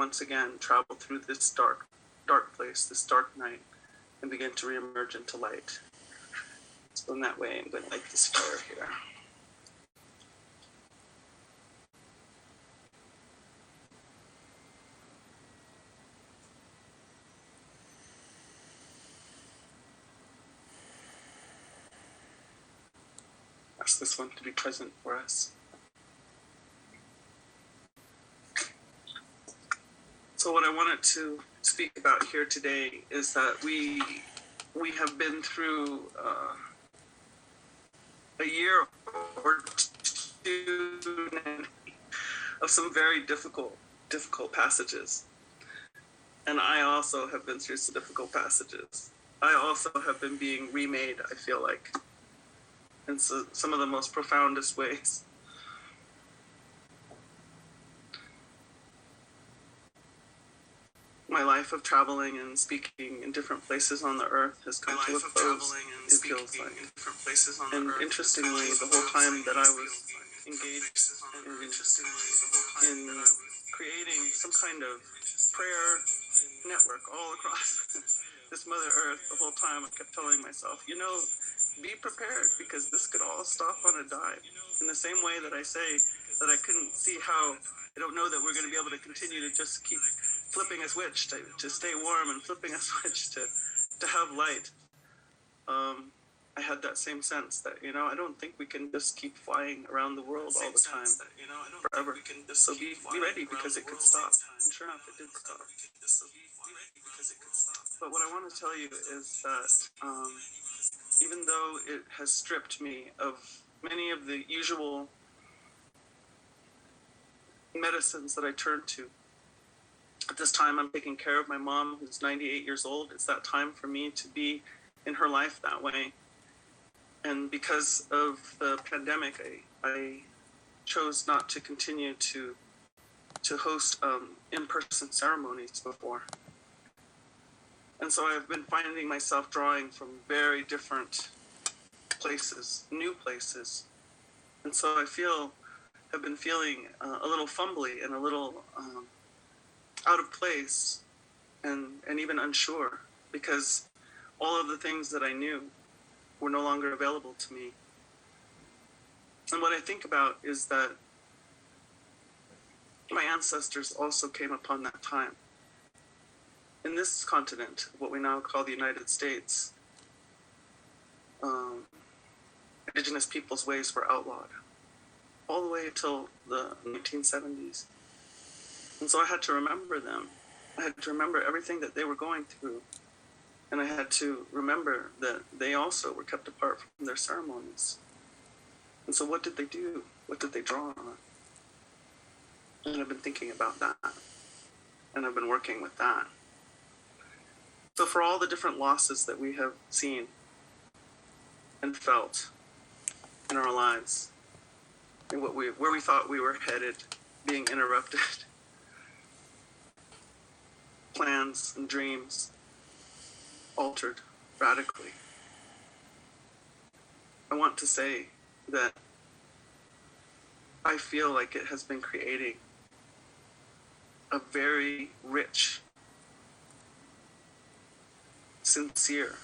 once again travel through this dark place, this dark night, and begin to reemerge into light. So in that way, I'm going to light this fire here. Ask this one to be present for us. So what I wanted to speak about here today is that we have been through a year or two of some very difficult passages. And I also have been through some difficult passages. I also have been being remade, I feel like, in some of the most profoundest ways. My life of traveling and speaking in different places on the earth has come to a close, it feels like. And interestingly, the whole time that I was engaged in creating some kind of prayer network all across this Mother Earth, the whole time I kept telling myself, be prepared, because this could all stop on a dime. In the same way that I say that I couldn't see how, I don't know that we're going to be able to continue to just keep flipping a switch to stay warm and flipping a switch to have light. I had that same sense that, I don't think we can just keep flying around the world all the time, forever. So be ready, because it could stop. And sure enough, it did stop. But what I want to tell you is that even though it has stripped me of many of the usual medicines that I turn to, at this time I'm taking care of my mom, who's 98 years old. It's that time for me to be in her life that way. And because of the pandemic, I chose not to continue to host in-person ceremonies before. And so I've been finding myself drawing from very different places, new places. And so have been feeling a little fumbly and a little out of place and even unsure, because all of the things that I knew were no longer available to me. And what I think about is that my ancestors also came upon that time. In this continent, what we now call the United States, indigenous peoples' ways were outlawed all the way until the 1970s. And so I had to remember them. I had to remember everything that they were going through. And I had to remember that they also were kept apart from their ceremonies. And so what did they do? What did they draw on? And I've been thinking about that. And I've been working with that. So for all the different losses that we have seen and felt in our lives, and where we thought we were headed being interrupted, plans and dreams altered radically, I want to say that I feel like it has been creating a very rich, sincere,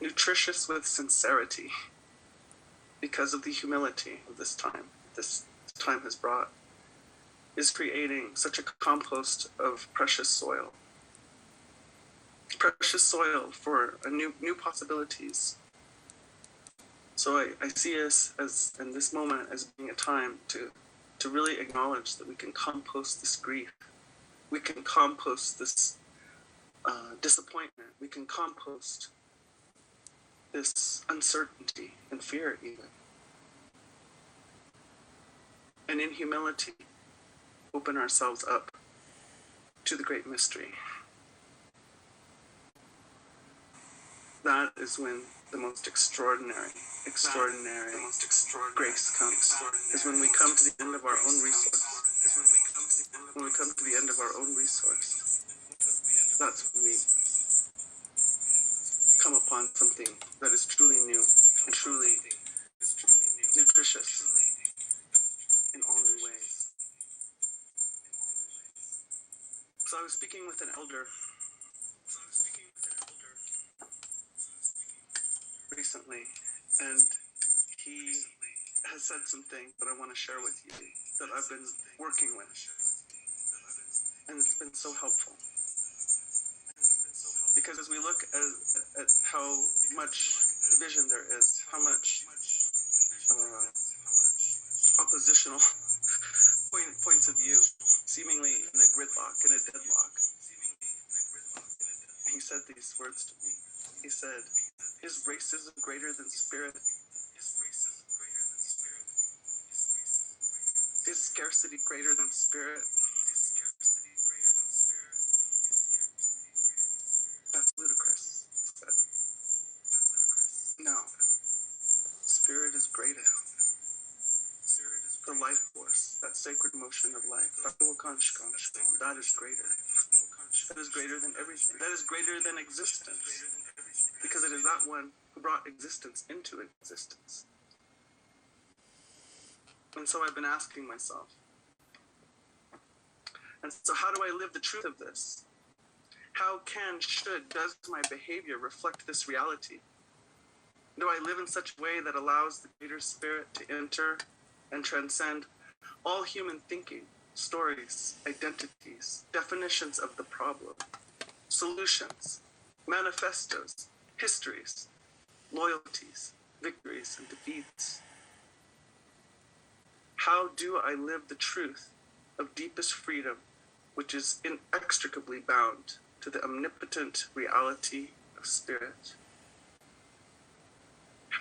nutritious with sincerity, because of the humility of this time has brought, is creating such a compost of precious soil for new possibilities. So I see us as in this moment as being a time to really acknowledge that we can compost this grief, we can compost this disappointment, we can compost this uncertainty and fear even. And in humility, open ourselves up to the great mystery. That is when the most extraordinary grace comes. Is when we come to the end of our own resource. When we come to the end of our own resource. That's when we come upon something that is truly new and truly nutritious in all new ways. So I was speaking with an elder recently, and he has said some things that I want to share with you that I've been working with, and it's been so helpful. Because as we look at how much division there is, how much oppositional points of view, seemingly in a gridlock, in a deadlock, he said these words to me. He said, "Is racism greater than spirit? Is scarcity greater than spirit?" That's ludicrous, he said. No, spirit is greater. The life force, that sacred motion of life, that is greater. That is greater than everything. That is greater than existence. Because it is that one who brought existence into existence. And so I've been asking myself, and so how do I live the truth of this? How can, should, does my behavior reflect this reality? Do I live in such a way that allows the greater spirit to enter and transcend all human thinking, stories, identities, definitions of the problem, solutions, manifestos, histories, loyalties, victories, and defeats? How do I live the truth of deepest freedom, which is inextricably bound to the omnipotent reality of spirit?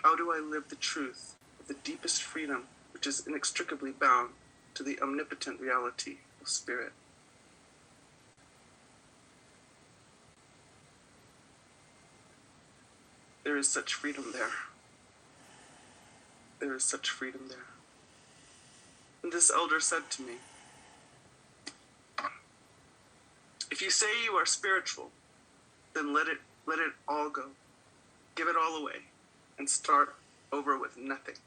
How do I live the truth of the deepest freedom, which is inextricably bound to the omnipotent reality of spirit? There is such freedom there. There is such freedom there. And this elder said to me, "If you say you are spiritual, then let it all go. Give it all away and start over with nothing."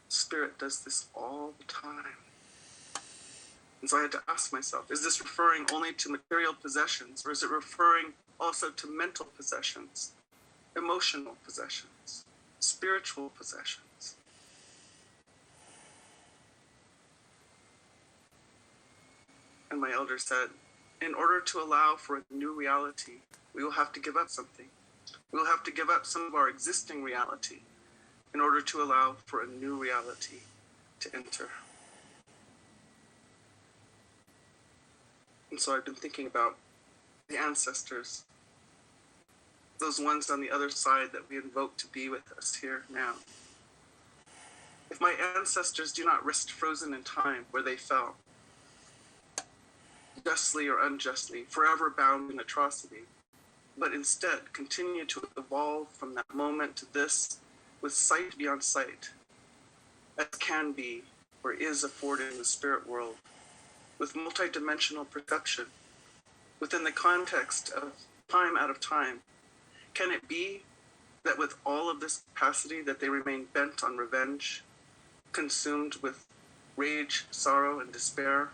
Spirit does this all the time. And so I had to ask myself, is this referring only to material possessions, or is it referring also to mental possessions, emotional possessions, spiritual possessions? And my elder said, in order to allow for a new reality, we will have to give up something. We will have to give up some of our existing reality in order to allow for a new reality to enter. And so I've been thinking about the ancestors, those ones on the other side that we invoke to be with us here now. If my ancestors do not rest frozen in time where they fell, justly or unjustly, forever bound in atrocity, but instead continue to evolve from that moment to this with sight beyond sight, as can be or is afforded in the spirit world, with multidimensional perception, within the context of time out of time, can it be that with all of this capacity that they remain bent on revenge, consumed with rage, sorrow, and despair?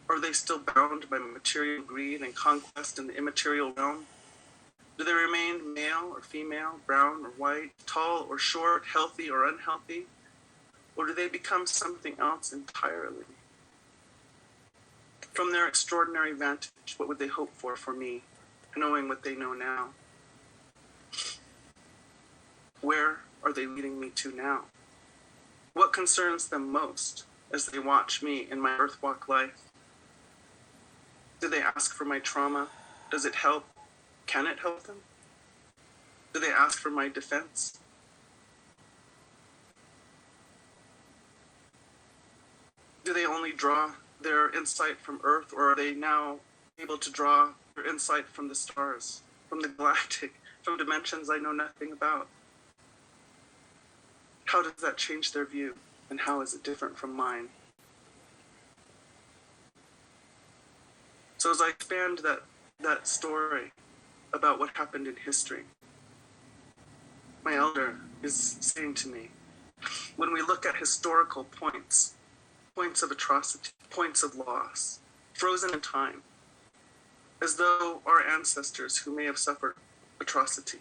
Are they still bound by material greed and conquest in the immaterial realm? Do they remain male or female, brown or white, tall or short, healthy or unhealthy? Or do they become something else entirely? From their extraordinary vantage, what would they hope for me, knowing what they know now? Where are they leading me to now? What concerns them most as they watch me in my earthwalk life? Do they ask for my trauma? Does it help? Can it help them? Do they ask for my defense? Do they only draw their insight from Earth, or are they now able to draw their insight from the stars, from the galactic, from dimensions I know nothing about? How does that change their view, and how is it different from mine? So as I expand that story about what happened in history, my elder is saying to me, when we look at historical points of atrocity, points of loss, frozen in time, as though our ancestors who may have suffered atrocity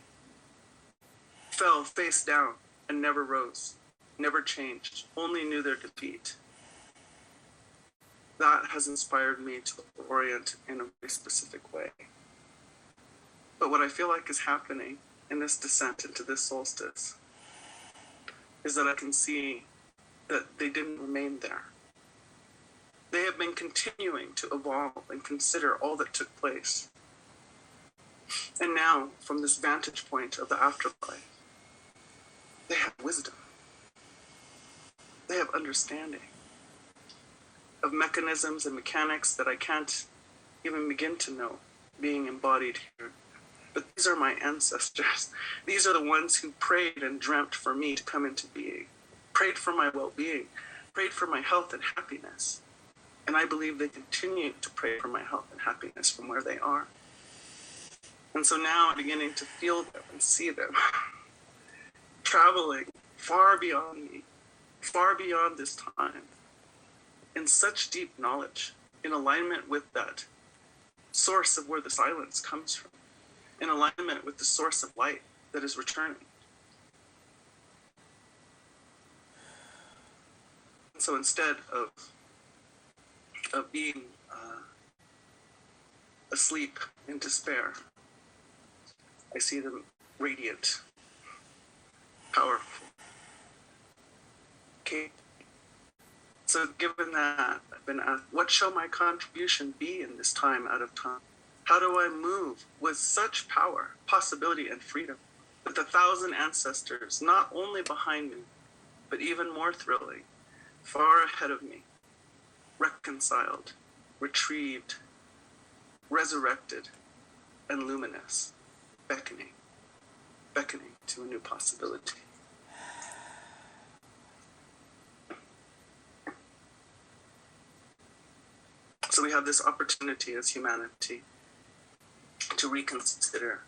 fell face down and never rose, never changed, only knew their defeat. That has inspired me to orient in a very specific way. But what I feel like is happening in this descent into this solstice is that I can see that they didn't remain there. They have been continuing to evolve and consider all that took place. And now, from this vantage point of the afterlife, they have wisdom. They have understanding of mechanisms and mechanics that I can't even begin to know being embodied here. But these are my ancestors. These are the ones who prayed and dreamt for me to come into being, prayed for my well-being, prayed for my health and happiness. And I believe they continue to pray for my health and happiness from where they are. And so now I'm beginning to feel them and see them traveling far beyond me, far beyond this time, in such deep knowledge, in alignment with that source of where the silence comes from, in alignment with the source of light that is returning. So instead of being asleep in despair, I see them radiant, powerful. Okay. So given that, I've been asked, what shall my contribution be in this time out of time? How do I move with such power, possibility, and freedom with 1,000 ancestors, not only behind me, but even more thrilling, far ahead of me, reconciled, retrieved, resurrected, and luminous, beckoning to a new possibility. So we have this opportunity as humanity to reconsider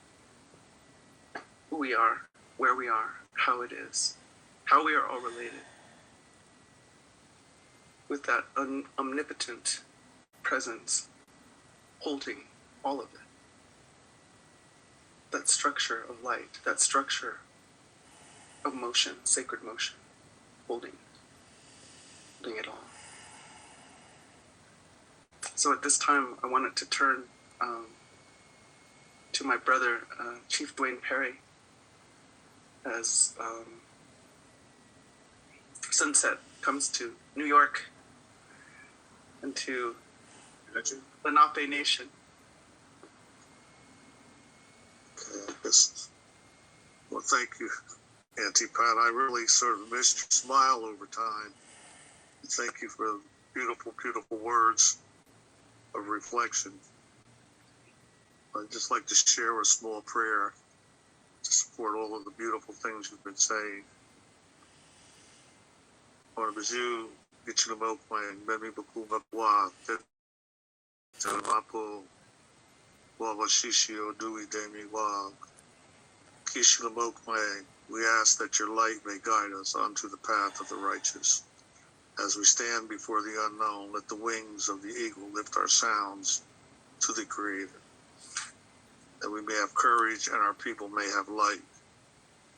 who we are, where we are, how it is, how we are all related with that omnipotent presence holding all of it. That structure of light, that structure of motion, sacred motion, holding it all. So at this time, I wanted to turn to my brother, Chief Dwayne Perry, as sunset comes to New York and to Lenape Nation. Well, thank you, Auntie Pat. I really sort of missed your smile over time. Thank you for the beautiful, beautiful words of reflection. I'd just like to share a small prayer to support all of the beautiful things you've been saying. Barbazu, Gichinamokwang, Bemi Bakumakwa, Tanapo, Wawashishio, Dewey Demi Wag, Kishinamokwang. We ask that your light may guide us onto the path of the righteous. As we stand before the unknown, let the wings of the eagle lift our sounds to the Creator, that we may have courage and our people may have light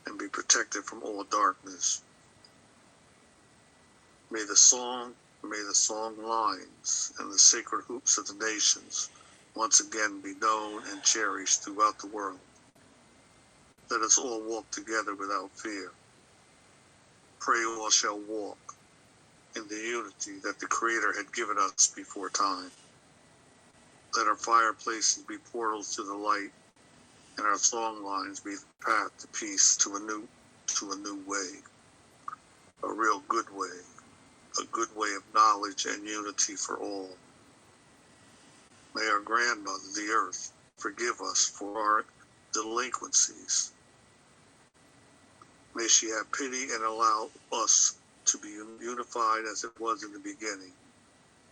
and be protected from all darkness. May the song lines and the sacred hoops of the nations once again be known and cherished throughout the world. Let us all walk together without fear. Pray all shall walk in the unity that the Creator had given us before time. Let our fireplaces be portals to the light, and our song lines be the path to peace, to a new way, a real good way, a good way of knowledge and unity for all. May our grandmother, the earth, forgive us for our delinquencies. May she have pity and allow us to be unified as it was in the beginning,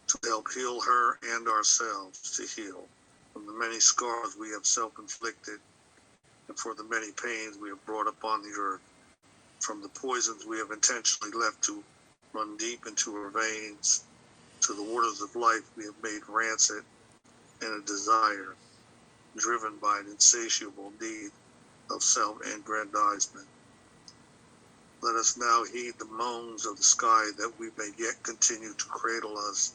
to help heal her and ourselves to heal from the many scars we have self-inflicted and for the many pains we have brought upon the earth, from the poisons we have intentionally left to run deep into our veins To the waters of life we have made rancid in a desire, driven by an insatiable need of self-aggrandizement. Let us now heed the moans of the sky that we may yet continue to cradle us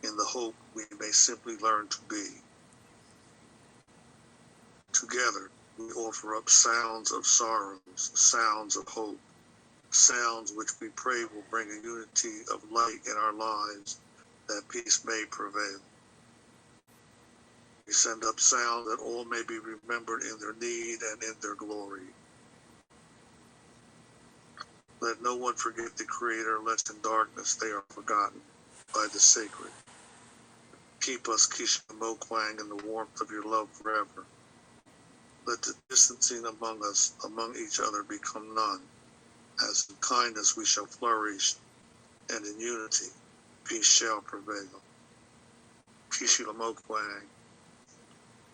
in the hope we may simply learn to be. Together, we offer up sounds of sorrows, sounds of hope, sounds which we pray will bring a unity of light in our lives, that peace may prevail. We send up sound that all may be remembered in their need and in their glory. Let no one forget the Creator, lest in darkness they are forgotten by the sacred. Keep us, Kishinemokwang, in the warmth of your love forever. Let the distancing among us, among each other, become none, as in kindness we shall flourish, and in unity peace shall prevail. Kishinemokwang,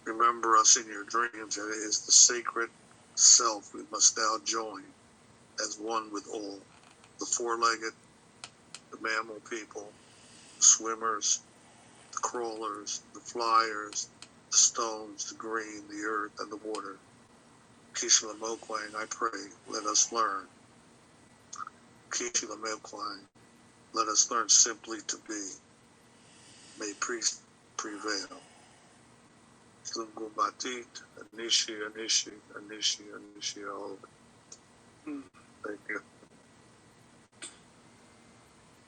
remember us in your dreams, and it is the sacred self we must now join as one with all, the four-legged, the mammal people, the swimmers, the crawlers, the flyers, the stones, the green, the earth, and the water. Kishinemokwang, I pray, let us learn. Kishinemokwang, let us learn simply to be. May peace prevail. Sungumatit, Anishi, Anishi, Anishi, Anishi, all. Thank you.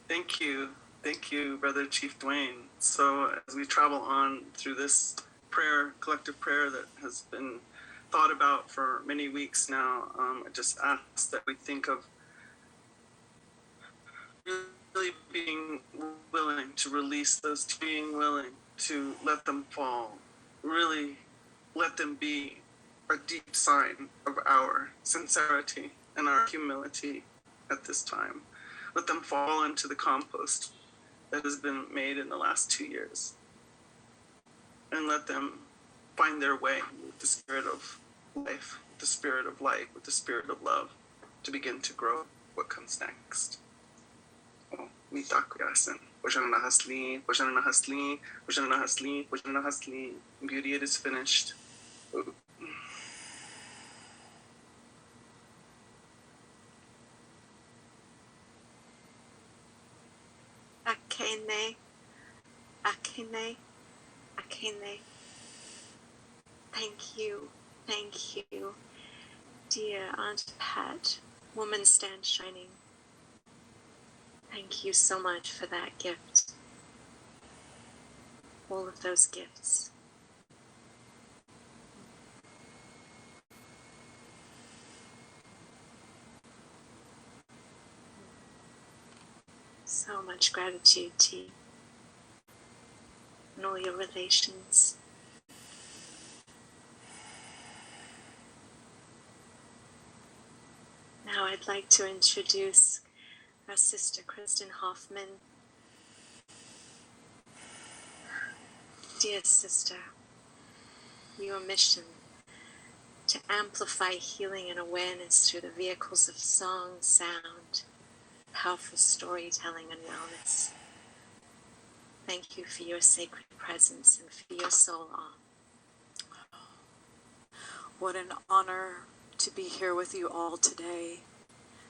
Thank you. Thank you, Brother Chief Dwayne. So as we travel on through this prayer, collective prayer that has been thought about for many weeks now, I just ask that we think of really being willing to release those, being willing to let them fall, really let them be a deep sign of our sincerity and our humility at this time. Let them fall into the compost that has been made in the last 2 years. And let them find their way with the spirit of life, with the spirit of light, with the spirit of love, to begin to grow what comes next. Mitakuyasen. Hasli. Beauty, it is finished. Akene, Akene, Akene. Thank you, dear Aunt Pat, Woman Stand Shining. Thank you so much for that gift. All of those gifts. So much gratitude to you and all your relations. Now I'd like to introduce our sister Kristen Hoffman. Dear sister, your mission to amplify healing and awareness through the vehicles of song, sound, powerful storytelling and wellness. Thank you for your sacred presence and for your soul awe. What an honor to be here with you all today.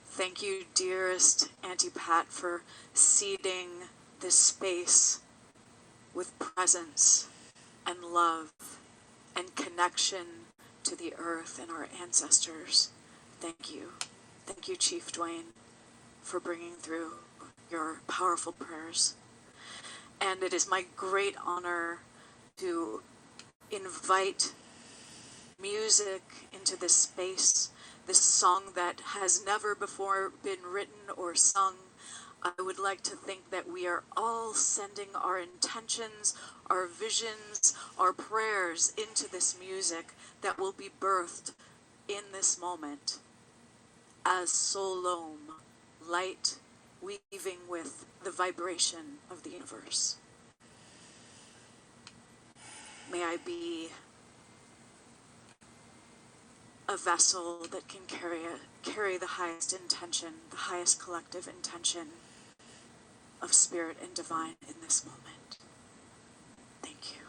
Thank you, dearest Auntie Pat, for seeding this space with presence and love and connection to the earth and our ancestors. Thank you. Thank you, Chief Dwayne, for bringing through your powerful prayers. And it is my great honor to invite music into this space, this song that has never before been written or sung. I would like to think that we are all sending our intentions, our visions, our prayers into this music that will be birthed in this moment as Solom, light weaving with the vibration of the universe. May I be a vessel that can carry the highest intention, the highest collective intention of spirit and divine in this moment. Thank you.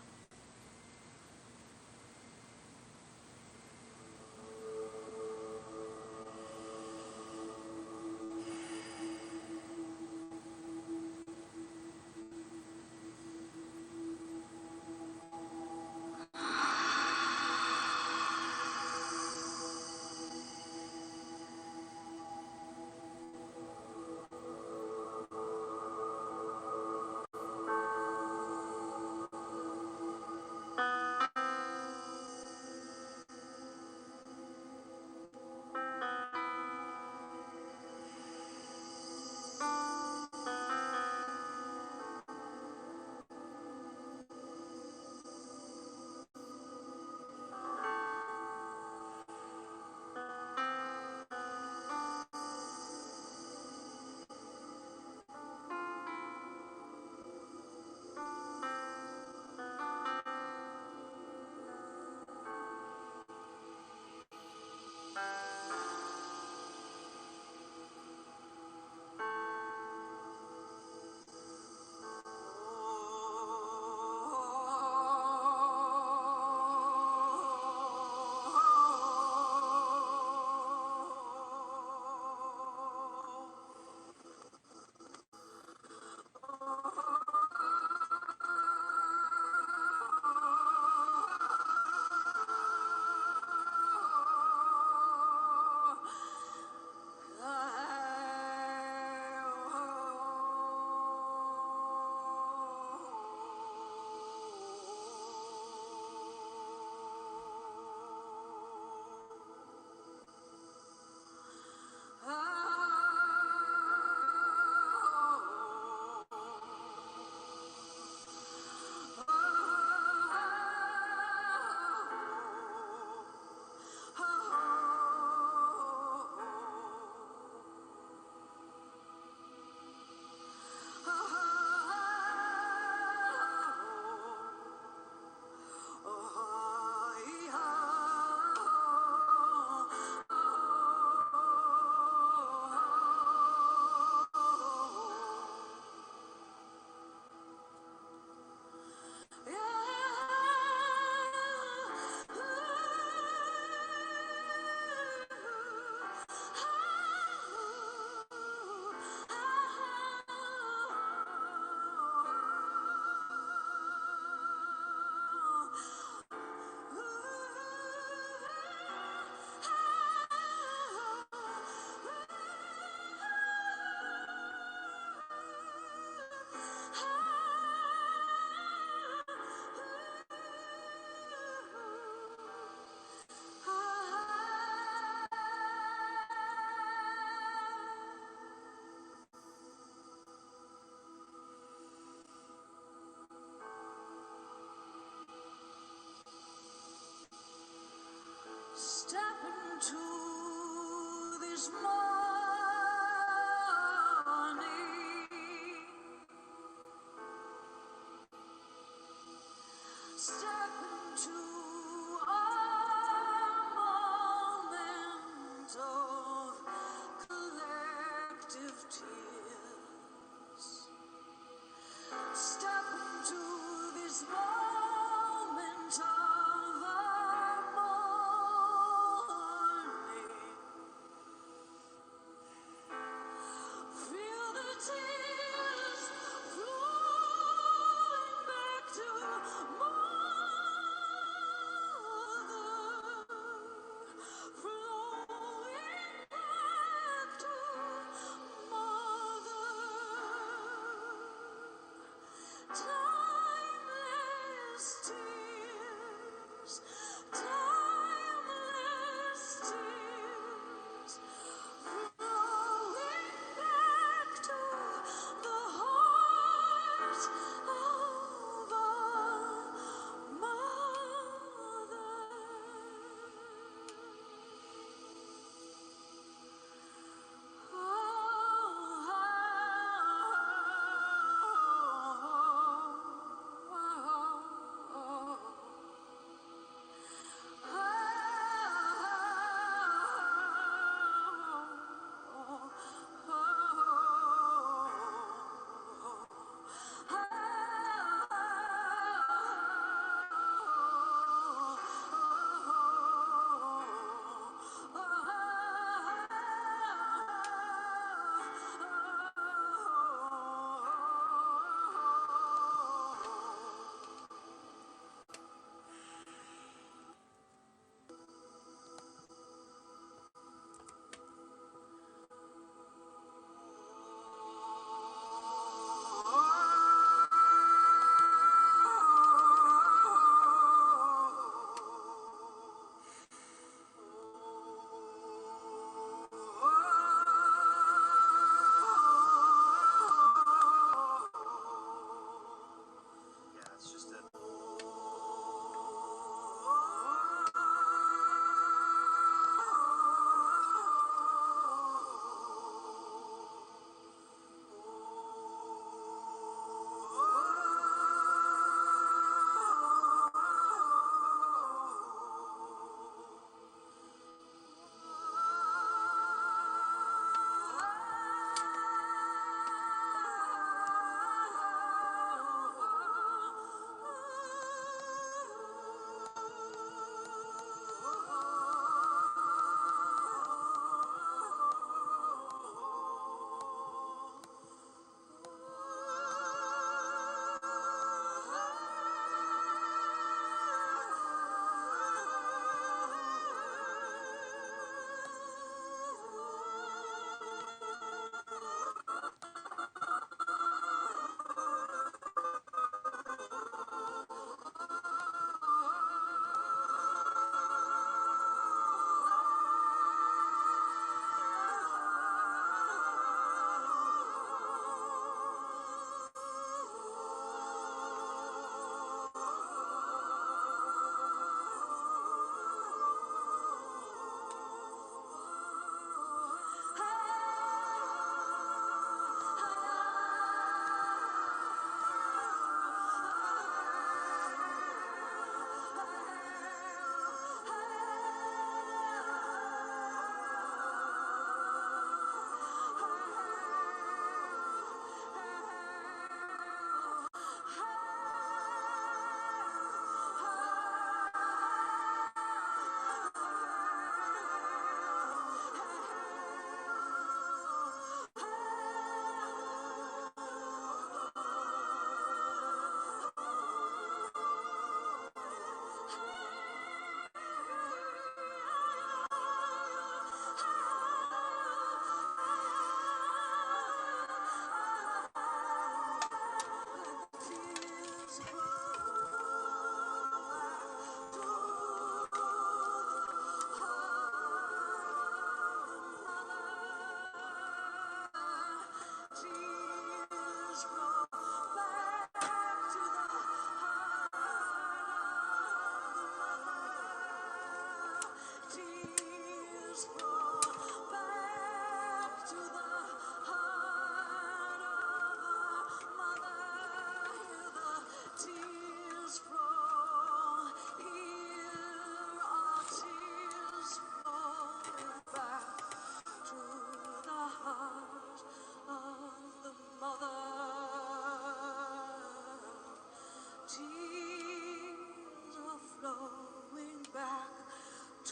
Step into this morning. Step into our moment of collective tears. Step into this moment of our morning. Feel the tears flowing back to mother, flowing back to mother. Timeless tears, timeless tears, flowing back to the heart of our mother.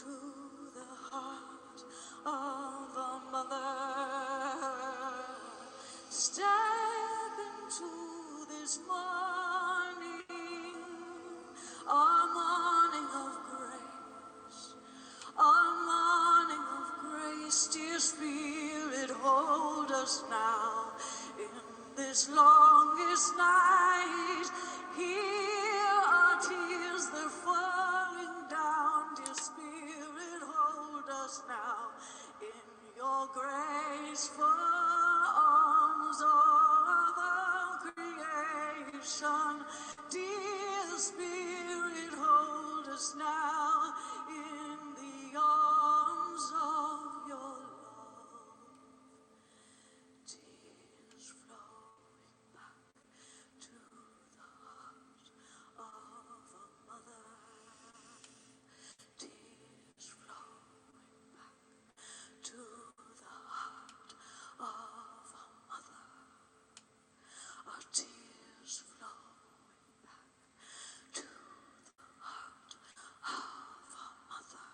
to the heart of a mother. Step into this morning, our morning of grace, our morning of grace. Dear Spirit, hold us now in this longest night. Hear our tears, they're falling down. Dear Spirit, hold us now in your graceful arms of all creation. Dear Spirit, hold us now in the arms of your love. Tears flowing back to the heart of a mother. Tears flowing back to the heart of a mother. Our tears flowing back to the heart of a mother.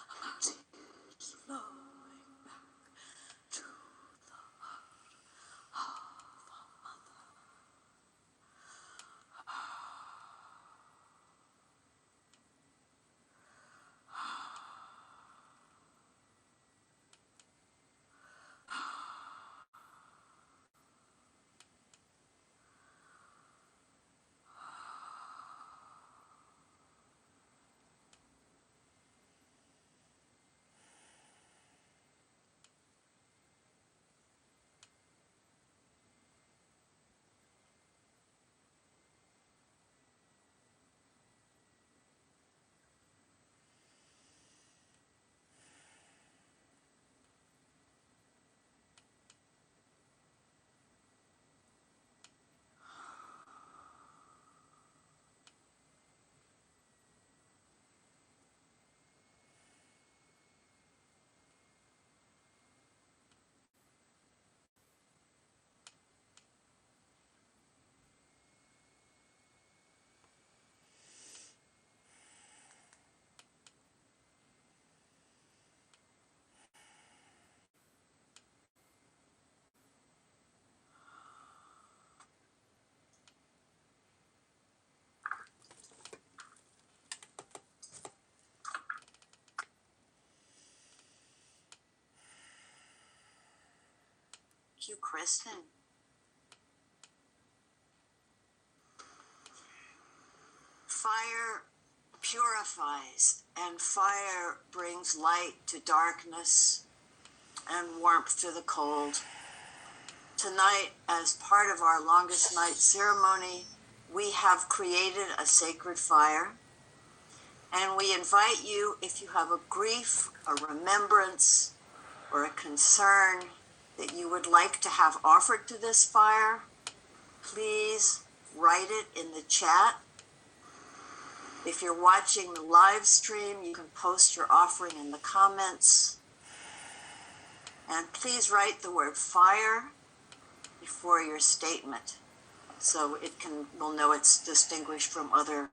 Our tears flowing back to the heart of a mother. Thank you, Kristen. Fire purifies, and fire brings light to darkness and warmth to the cold. Tonight, as part of our longest night ceremony, we have created a sacred fire, and we invite you, if you have a grief, a remembrance, or a concern that you would like to have offered to this fire, please write it in the chat. If you're watching the live stream, you can post your offering in the comments. And please write the word fire before your statement so we'll know it's distinguished from other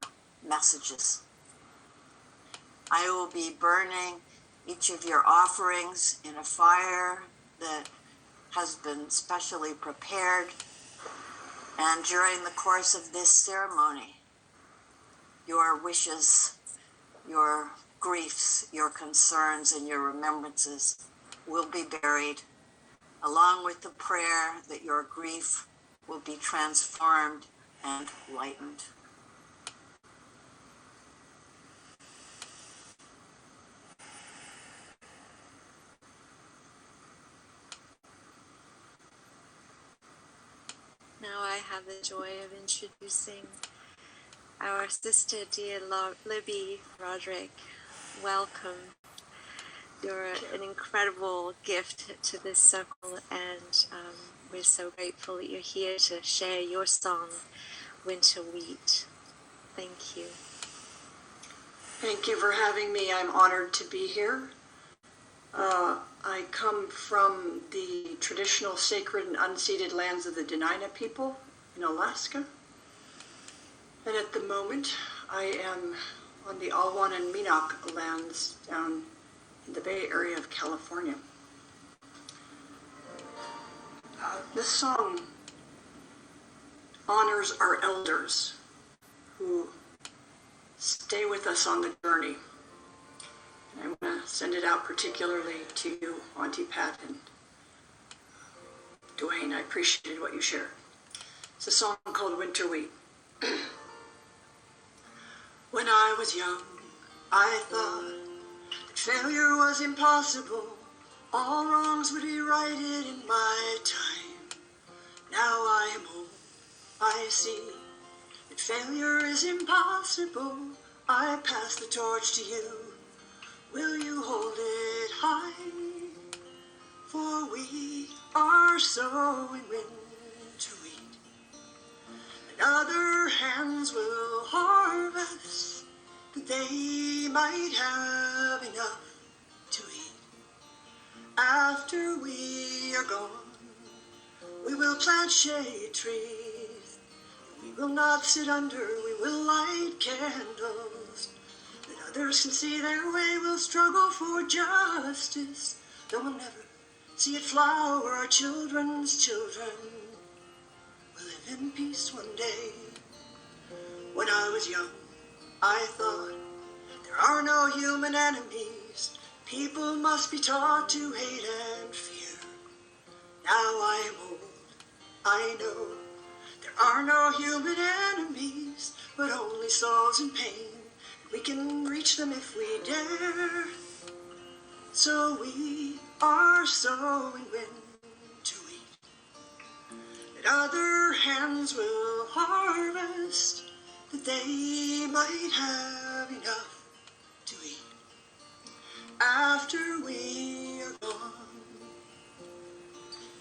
messages. I will be burning each of your offerings in a fire that has been specially prepared. And during the course of this ceremony, your wishes, your griefs, your concerns, and your remembrances will be buried, along with the prayer that your grief will be transformed and lightened. Now I have the joy of introducing our sister, dear Libby Roderick. Welcome. You're an incredible gift to this circle, and we're so grateful that you're here to share your song, Winter Wheat. Thank you. Thank you for having me. I'm honored to be here. I come from the traditional sacred and unceded lands of the Dena'ina people in Alaska. And at the moment, I am on the Alwan and Minak lands down in the Bay Area of California. This song honors our elders who stay with us on the journey. And I want to send it out particularly to you, Auntie Pat and Dwayne. I appreciated what you shared. It's a song called Winter Wheat. When I was young, I thought that failure was impossible. All wrongs would be righted in my time. Now I am old, I see that failure is impossible. I pass the torch to you. Will you hold it high? For we are sowing winter wheat, and other hands will harvest, that they might have enough to eat. After we are gone, we will plant shade trees. We will not sit under, we will light candles, that others can see their way. We'll struggle for justice, though we'll never see it flower. Our children's children will live in peace one day. When I was young, I thought there are no human enemies. People must be taught to hate and fear. Now I am old, I know there are no human enemies, but only souls in pain. We can reach them if we dare. So we are sowing winter wheat, that other hands will harvest, that they might have enough to eat. After we are gone,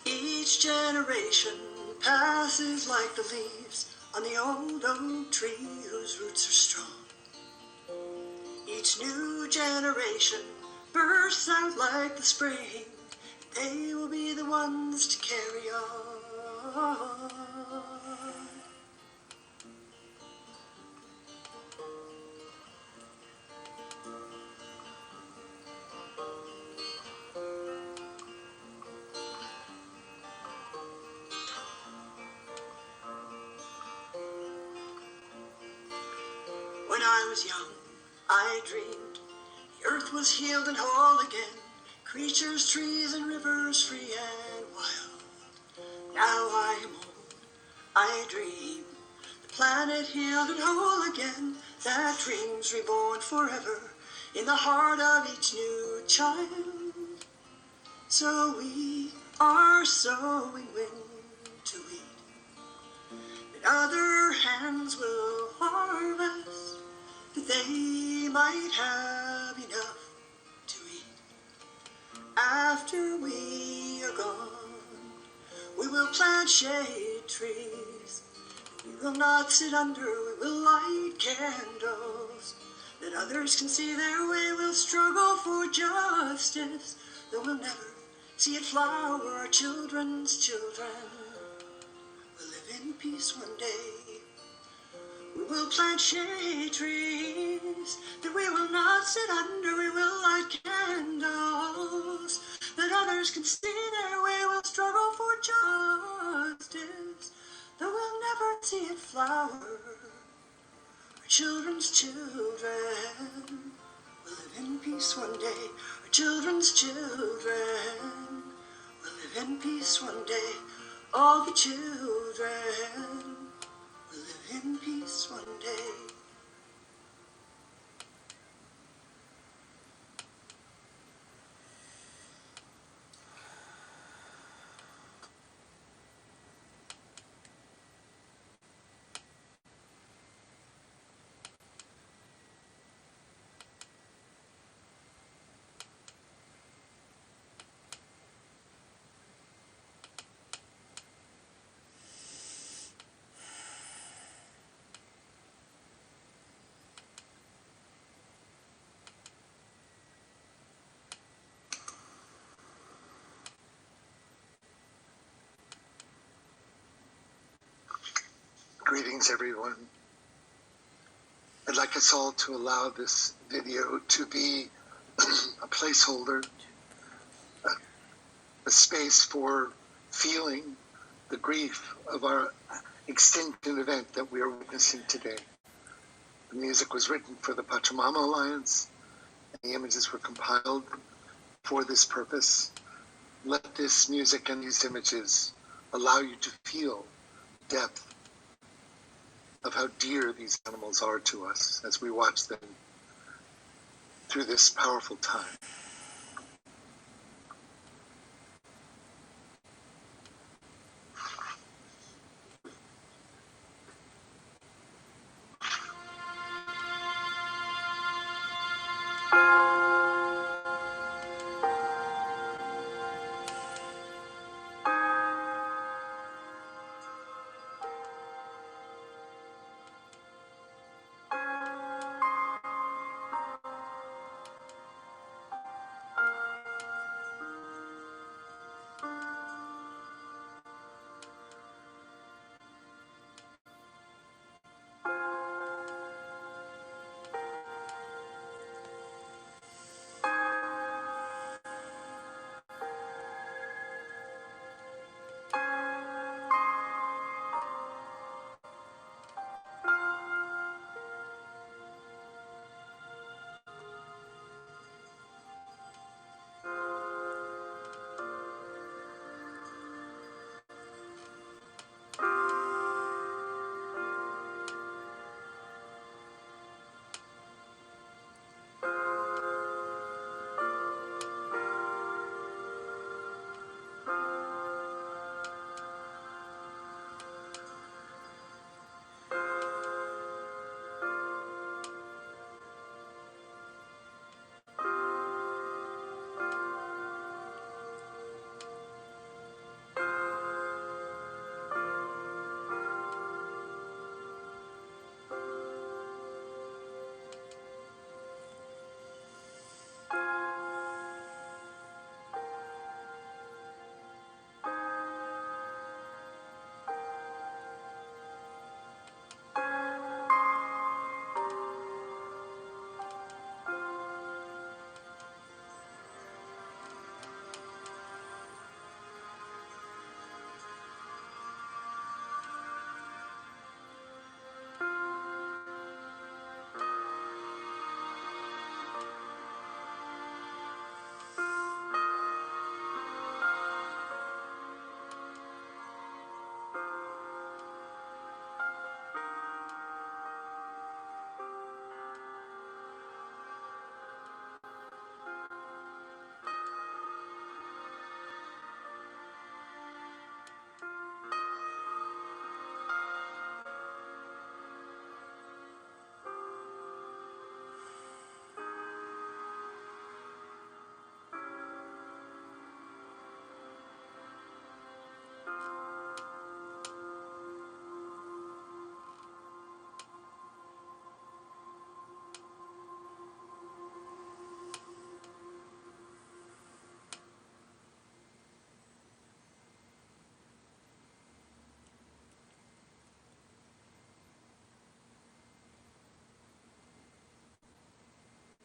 each generation passes like the leaves on the old oak tree whose roots are strong. Each new generation bursts out like the spring. They will be the ones to carry on. When I was young, I dreamed the earth was healed and whole again. Creatures, trees, and rivers free and wild. Now I am old, I dream the planet healed and whole again. That dream's reborn forever in the heart of each new child. So we are sowing winter wheat, that other hands will harvest, that they might have enough to eat. After we are gone, we will plant shade trees. We will not sit under, we will light candles, that others can see their way. We'll struggle for justice, though we'll never see it flower. Our children's children will live in peace one day. We will plant shade trees, that we will not sit under. We will light candles, that others can see their way. We'll struggle for justice, though we'll never see it flower. Our children's children will live in peace one day. Our children's children will live in peace one day. All the children will live in peace one day. Greetings, everyone. I'd like us all to allow this video to be a placeholder, a space for feeling the grief of our extinction event that we are witnessing today. The music was written for the Pachamama Alliance, and the images were compiled for this purpose. Let this music and these images allow you to feel the depth of how dear these animals are to us as we watch them through this powerful time.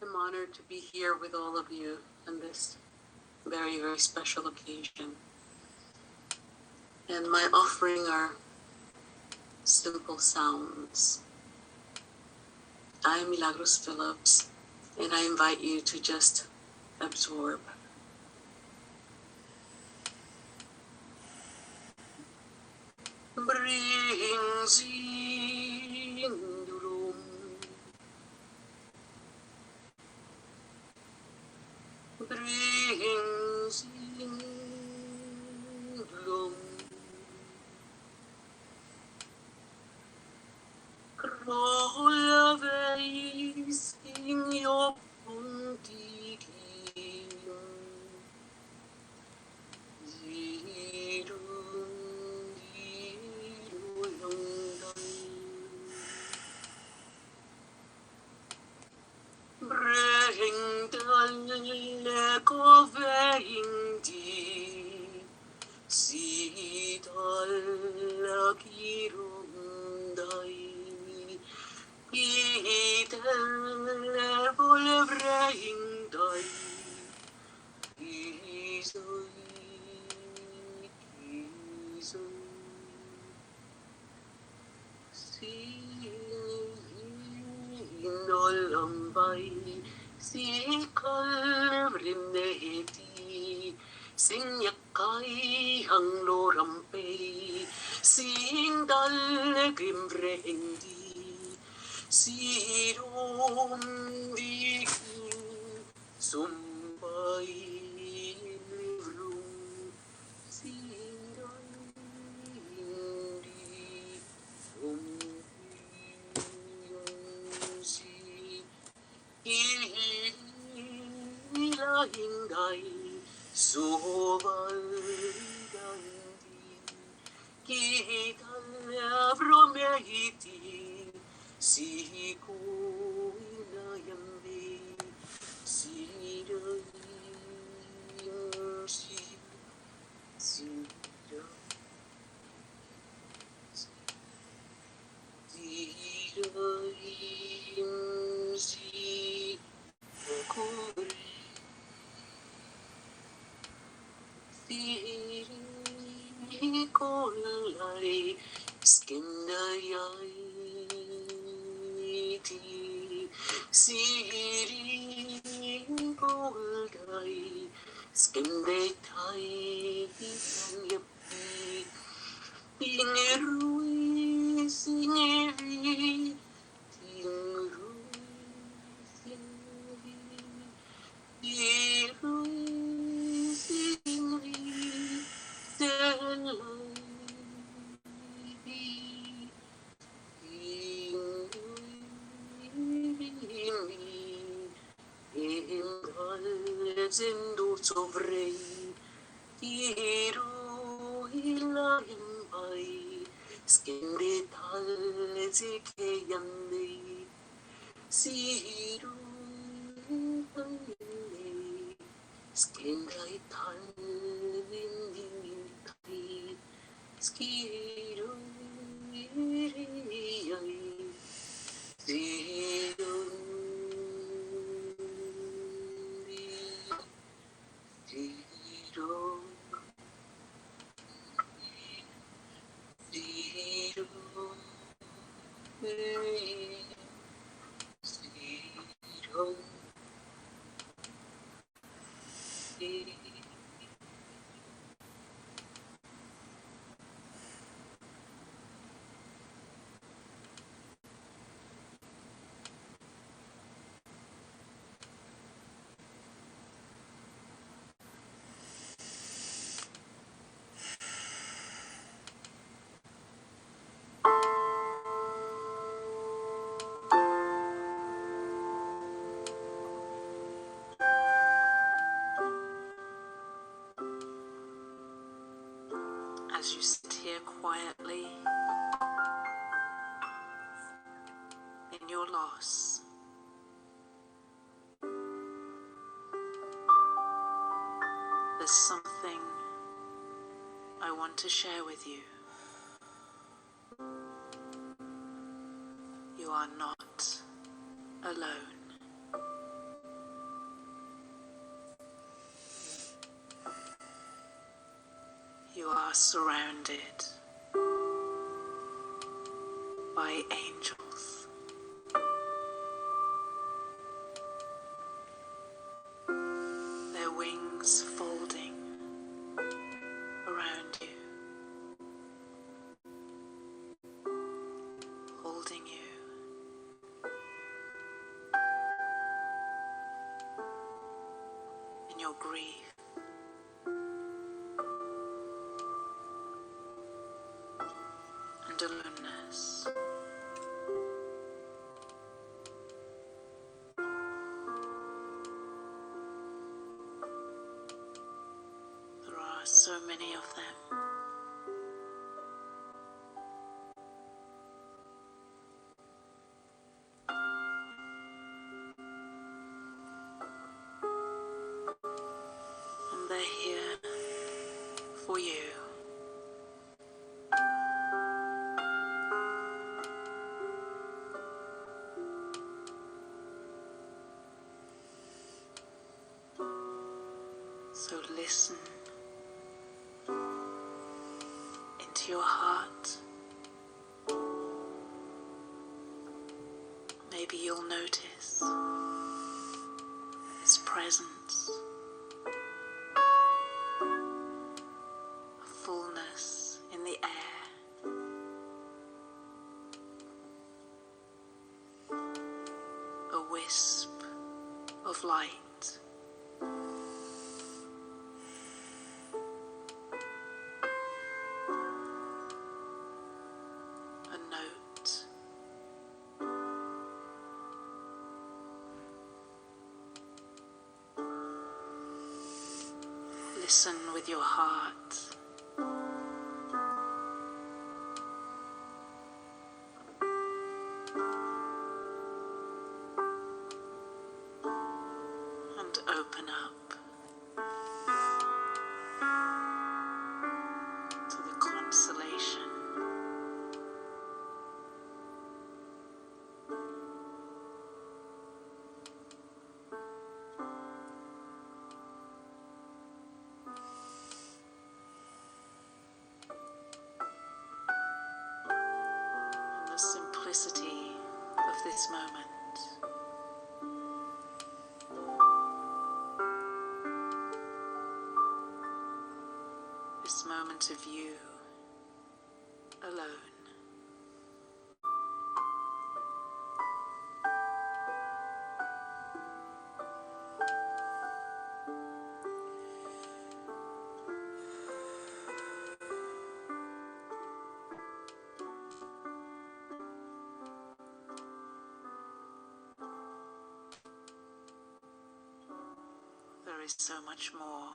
I'm honored to be here with all of you on this very, very special occasion. And my offering are simple sounds. I'm Milagros Phillips, and I invite you to just absorb. Brings in dulum. Brings in dulum. Rolla veis in your pontikim. Zidum, zidum, dum, dum. Teller volvreing dai. Isoi, isoi. Sinolambay, si kalvrimneheti, sinyakay ang lorampay, sindal grimvrendi, sirum di sumbay livrum, sindal di Ilahinday Sovalgandi Kitalavромehiti Siku inayambi Sidayin Sidayin Zendo sovrei, Iru ilayambai, skende talze keyamne, Siru ilayamne, skende talze Skiru iriyai, Siru Siru As you sit here quietly in your loss, there's something I want to share with you. You are not alone. You are surrounded by angels. Their wings folding around you, holding you. In your grief, and aloneness. There are so many of them. And they're here for you. listen into your heart, maybe you'll notice its presence, a fullness in the air, a wisp of light. Listen with your heart. And open up to the consolation. Simplicity of this moment. This moment of you alone. There is so much more.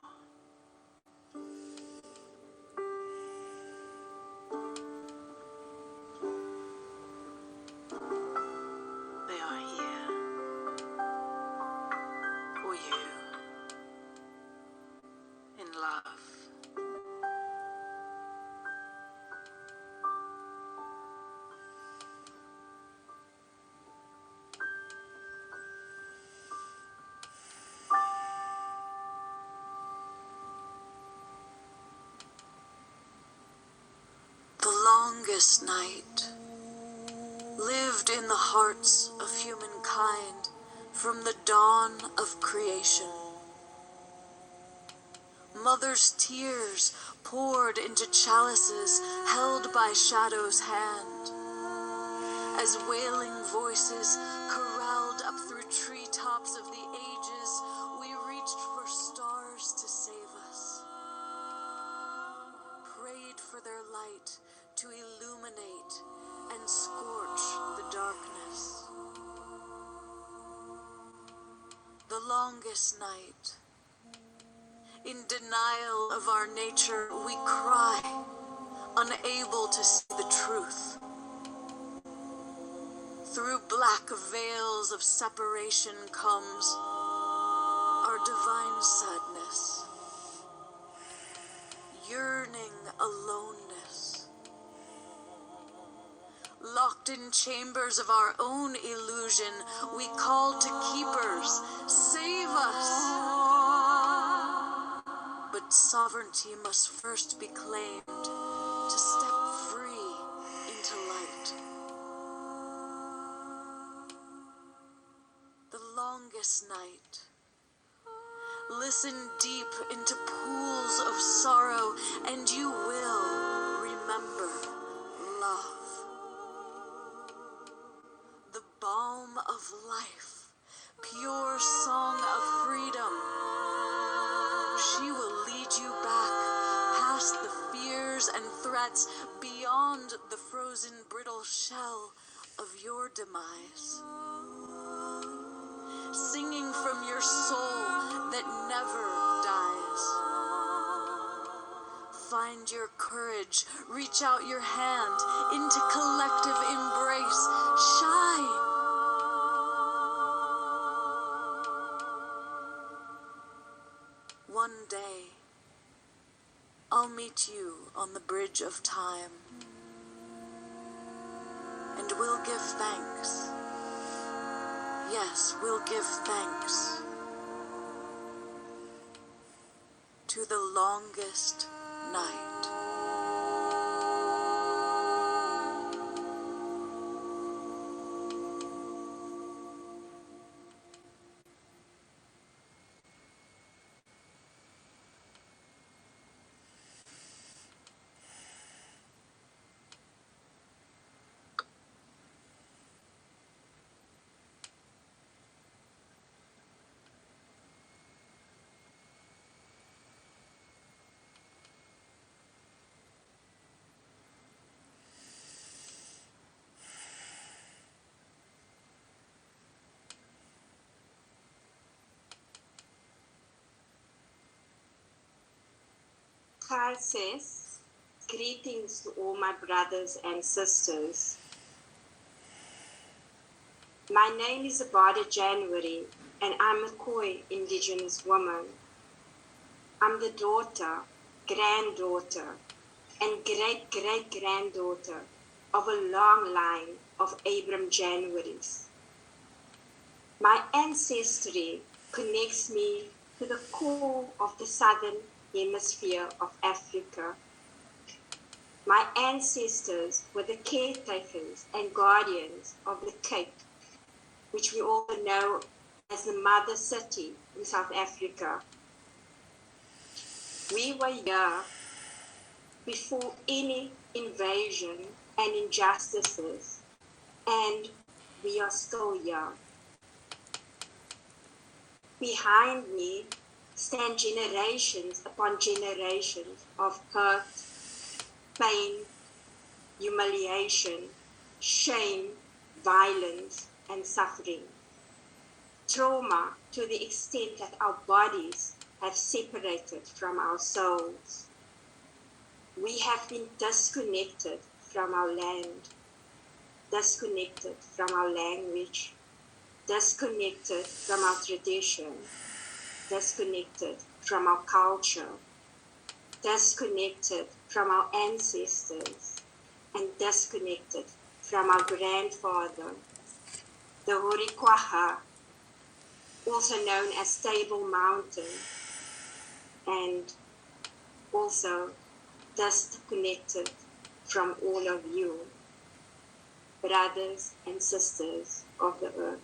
They are here for you in love. The longest night lived in the hearts of humankind from the dawn of creation. Mother's tears poured into chalices held by Shadow's hand, as wailing voices corralled up through treetops of the ages. We reached for stars to save us, prayed for their light to illuminate and scorch the darkness. The longest night, in denial of our nature, we cry, unable to see the truth. Through black veils of separation comes our divine sadness, yearning aloneness. Locked in chambers of our own illusion, we call to keepers, save us. But sovereignty must first be claimed to step free into light. The longest night. Listen deep into pools of sorrow, and you will remember love. The balm of life, pure song of freedom. She will lead you back past the fears and threats, beyond the frozen brittle shell of your demise. Singing from your soul that never dies. Find your courage, reach out your hand into collective embrace. Shine. One day, I'll meet you on the bridge of time, and we'll give thanks. Yes, we'll give thanks to the longest night. Kai says, greetings to all my brothers and sisters. My name is Abada January, and I'm a Khoi indigenous woman. I'm the daughter, granddaughter, and great-great-granddaughter of a long line of Abram Januaries. My ancestry connects me to the core of the southern hemisphere of Africa. My ancestors were the caretakers and guardians of the Cape, which we all know as the mother city in South Africa. We were here before any invasion and injustices, and we are still here. Behind me stand generations upon generations of hurt, pain, humiliation, shame, violence, and suffering. Trauma to the extent that our bodies have separated from our souls. We have been disconnected from our land, disconnected from our language, disconnected from our tradition, disconnected from our culture, disconnected from our ancestors, and disconnected from our grandfather, the Horikwaha, also known as Table Mountain, and also disconnected from all of you, brothers and sisters of the earth.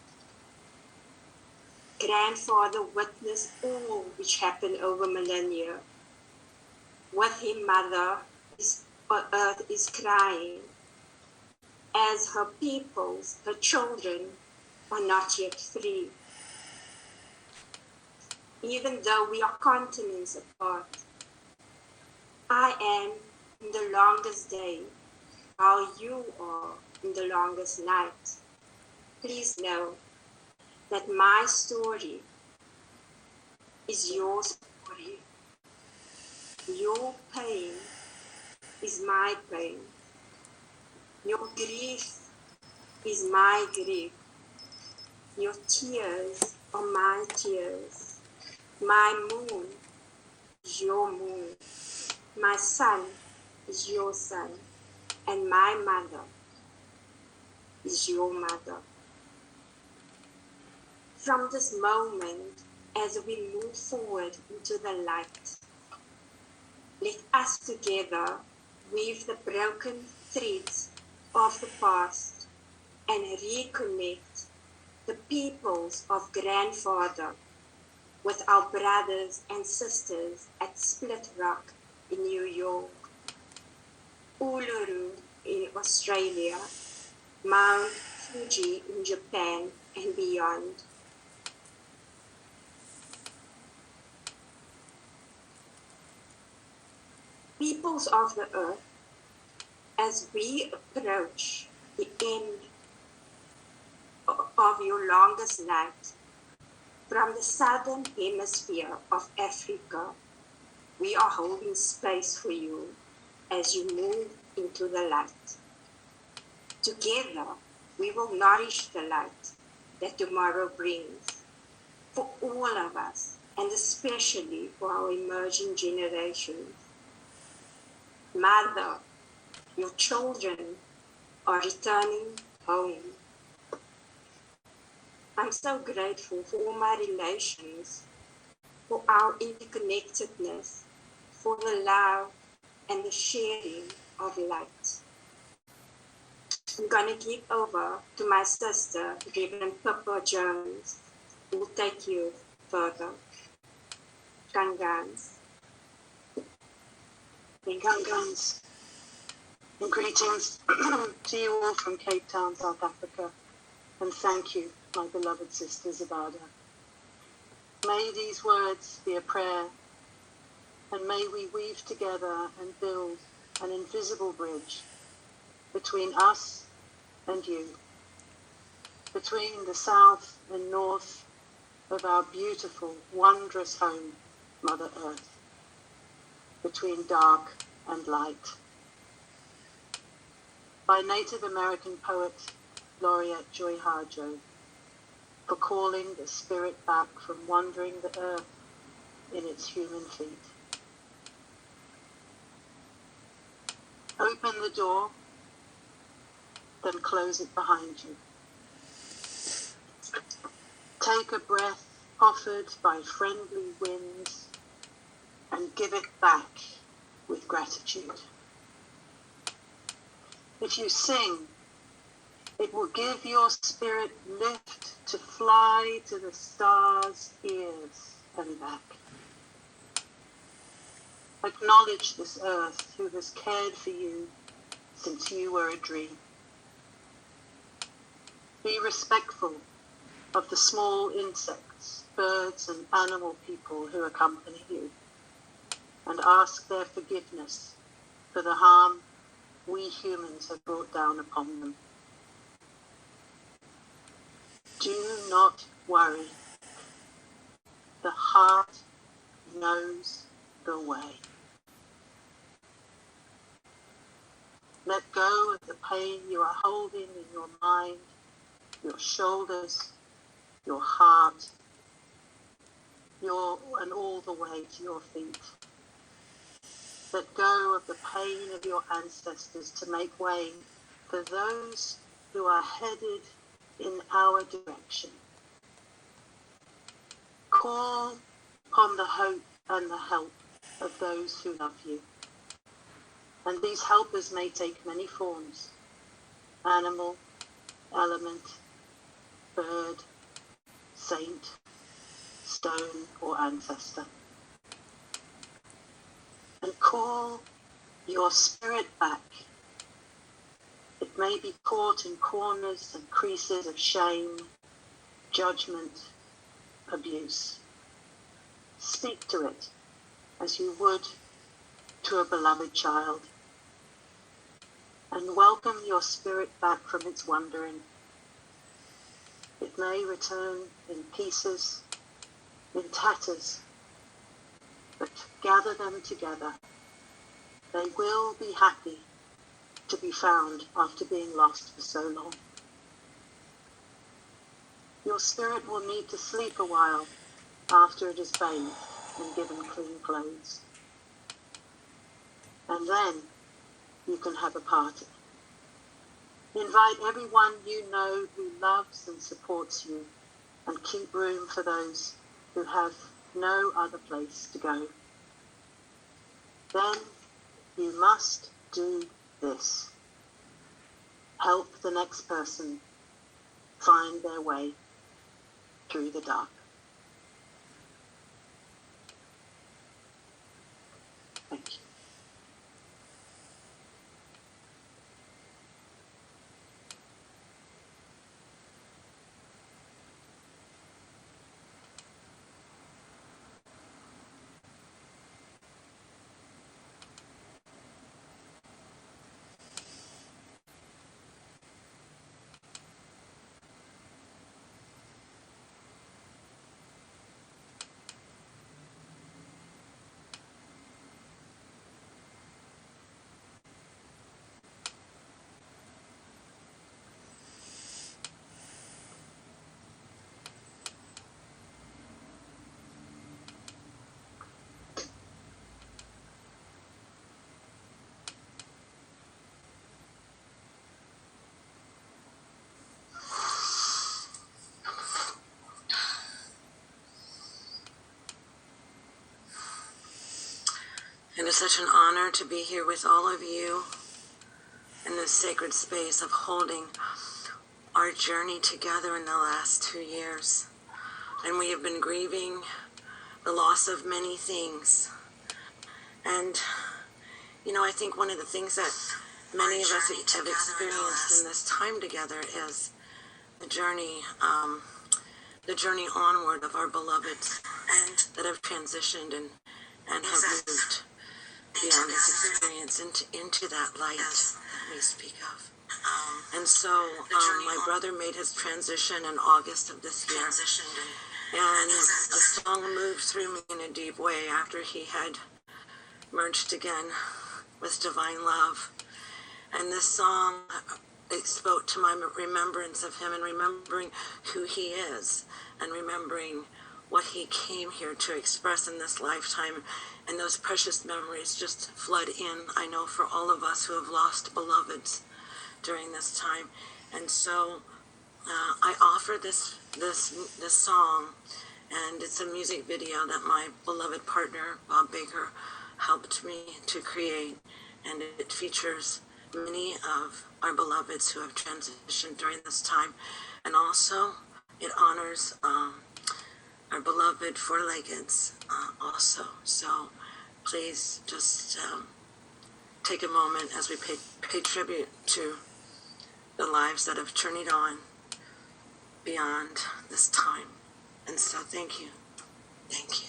Grandfather witnessed all which happened over millennia. With him, Mother Earth is crying, as her peoples, her children, are not yet free. Even though we are continents apart, I am in the longest day, while you are in the longest night. Please know that my story is your story. Your pain is my pain. Your grief is my grief. Your tears are my tears. My moon is your moon. My sun is your sun. And my mother is your mother. From this moment, as we move forward into the light, let us together weave the broken threads of the past and reconnect the peoples of grandfather with our brothers and sisters at Split Rock in New York, Uluru in Australia, Mount Fuji in Japan, and beyond. Peoples of the earth, as we approach the end of your longest night, from the southern hemisphere of Africa, we are holding space for you as you move into the light. Together, we will nourish the light that tomorrow brings for all of us, and especially for our emerging generations. Mother, your children are returning home. I'm so grateful for all my relations for our interconnectedness, for the love and the sharing of light. I'm going to give over to my sister, Reverend Pippa Jones, who will take you further. Gangans. Gangans. And greetings to you all from Cape Town, South Africa. And thank you, my beloved sister Zabada. May these words be a prayer, and may we weave together and build an invisible bridge between us and you, between the south and north of our beautiful, wondrous home, Mother Earth, between dark and light. By Native American poet Laureate Joy Harjo, for calling the spirit back from wandering the earth in its human feet. Open the door, then close it behind you. Take a breath offered by friendly winds and give it back with gratitude. If you sing, it will give your spirit lift to fly to the stars' ears and back. Acknowledge this earth who has cared for you since you were a dream. Be respectful of the small insects, birds, and animal people who accompany you, and ask their forgiveness for the harm we humans have brought down upon them. Do not worry. The heart knows the way. Let go of the pain you are holding in your mind, your shoulders, your heart, and all the way to your feet. Let go of the pain of your ancestors to make way for those who are headed in our direction. Call upon the hope and the help of those who love you. And these helpers may take many forms: animal, element, bird, saint, stone, or ancestor. And call your spirit back. It may be caught in corners and creases of shame, judgment, abuse. Speak to it as you would to a beloved child, and welcome your spirit back from its wandering. It may return in pieces, in tatters, but gather them together. They will be happy to be found after being lost for so long. Your spirit will need to sleep a while after it is bathed and given clean clothes. And then you can have a party. Invite everyone you know who loves and supports you, and keep room for those who have no other place to go. Then you must do this. Help the next person find their way through the dark. Thank you. such an honor to be here with all of you in this sacred space of holding our journey together in the last 2 years. And we have been grieving the loss of many things. And, you know, I think one of the things that many of us have experienced in this time together is the journey onward of our beloveds that have transitioned and have moved beyond this experience into that light that we speak of. And so my brother made his transition in August of this year. And a song moved through me in a deep way after he had merged again with divine love. And this song, it spoke to my remembrance of him and remembering who he is and remembering what he came here to express in this lifetime. And those precious memories just flood in, I know, for all of us who have lost beloveds during this time. And so I offer this song, and it's a music video that my beloved partner, Bob Baker, helped me to create. And it features many of our beloveds who have transitioned during this time. And also, it honors our beloved four-leggeds also. So please just take a moment as we pay tribute to the lives that have journeyed on beyond this time. And so thank you. Thank you.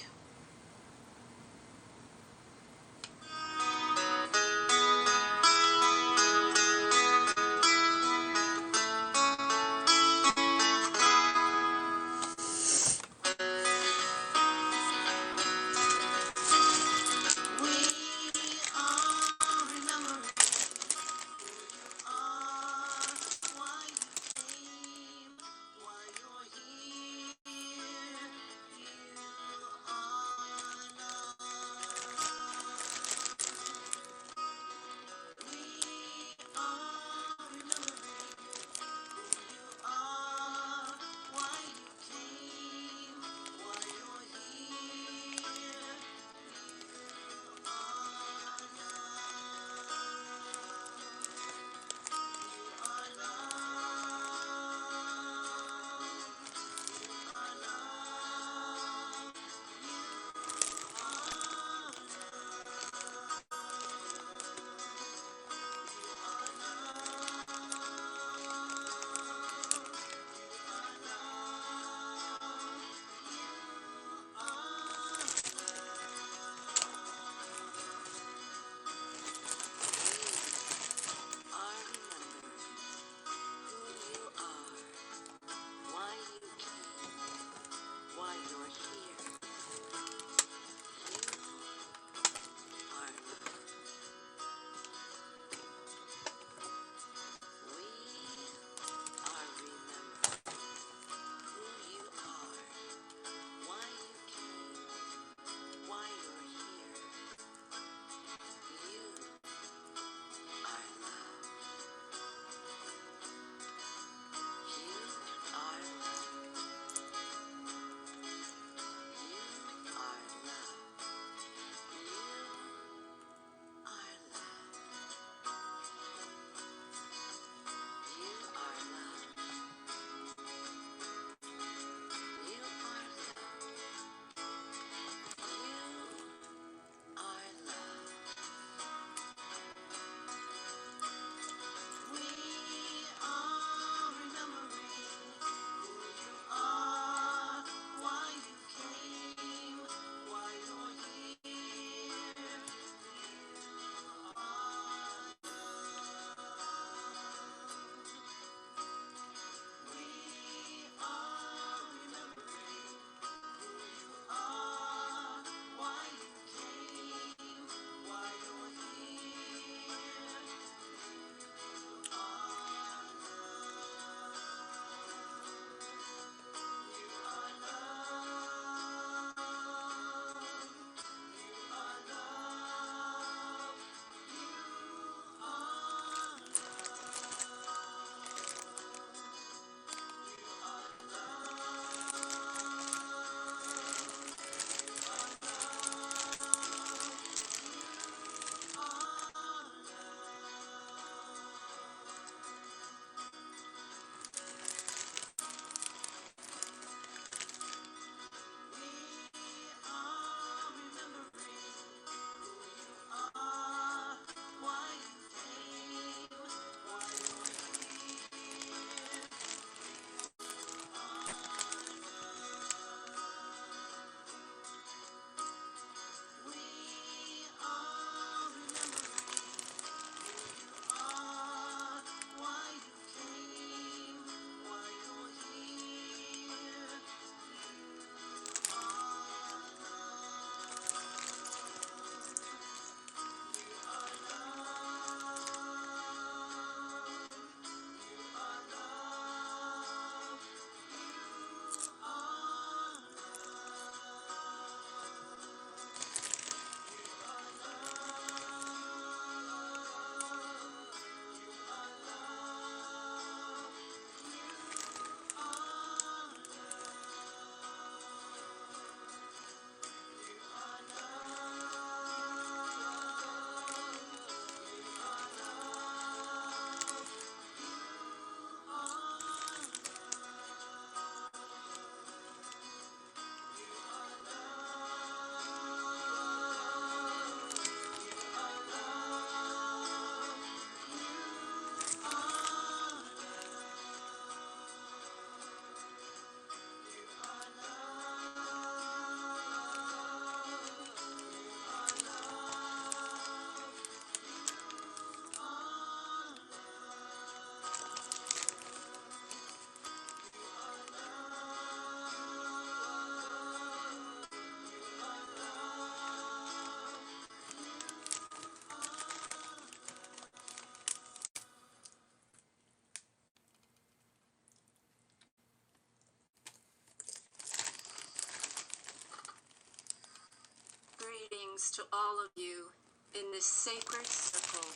Blessings to all of you in this sacred circle,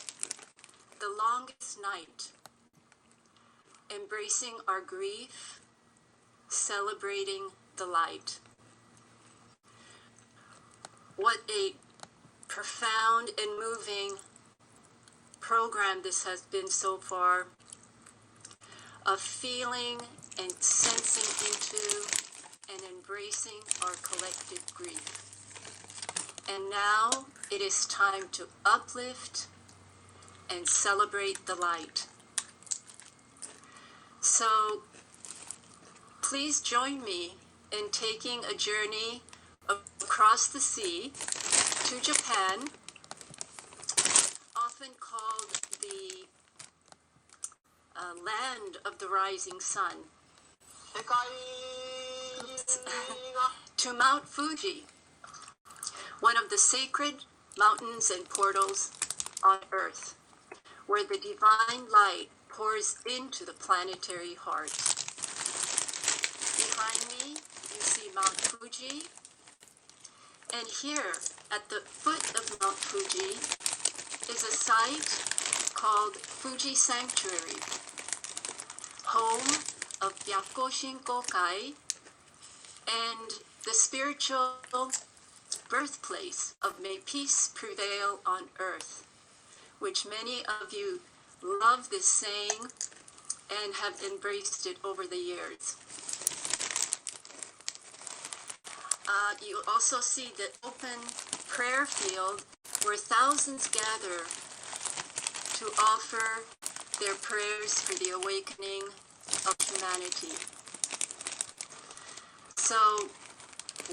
the longest night, embracing our grief, celebrating the light. What a profound and moving program this has been so far, of feeling and sensing into and embracing our collective grief. And now it is time to uplift and celebrate the light. So please join me in taking a journey across the sea to Japan, often called the land of the rising sun, to Mount Fuji, one of the sacred mountains and portals on Earth, where the divine light pours into the planetary heart. Behind me, you see Mount Fuji, and here at the foot of Mount Fuji is a site called Fuji Sanctuary, home of Byakko Shinkokai and the spiritual birthplace of May Peace Prevail on Earth, which many of you love this saying and have embraced it over the years. You also see the open prayer field where thousands gather to offer their prayers for the awakening of humanity. So,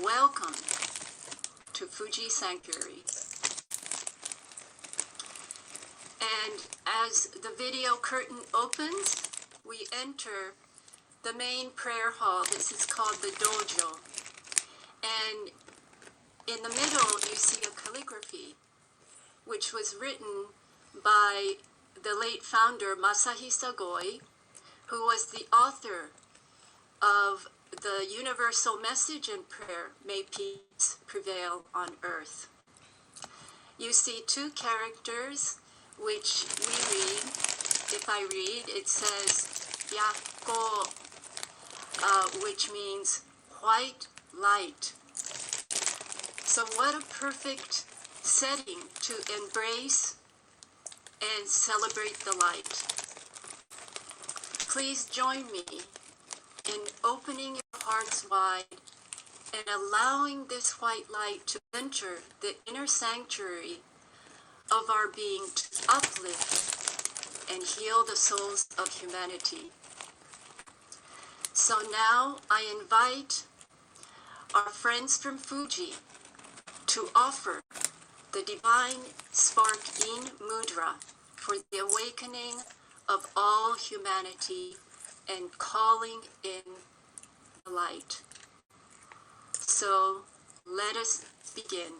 welcome to Fuji Sanctuary. And as the video curtain opens, we enter the main prayer hall. This is called the Dojo. And in the middle, you see a calligraphy, which was written by the late founder, Masahisa Goi, who was the author of the universal message and prayer, May Peace Prevail on Earth. You see two characters, which we read. If I read, it says Byakko, which means white light. So what a perfect setting to embrace and celebrate the light. Please join me in opening your hearts wide and allowing this white light to enter the inner sanctuary of our being to uplift and heal the souls of humanity. So now I invite our friends from Fuji to offer the Divine Spark In Mudra for the awakening of all humanity and calling in the light. So let us begin.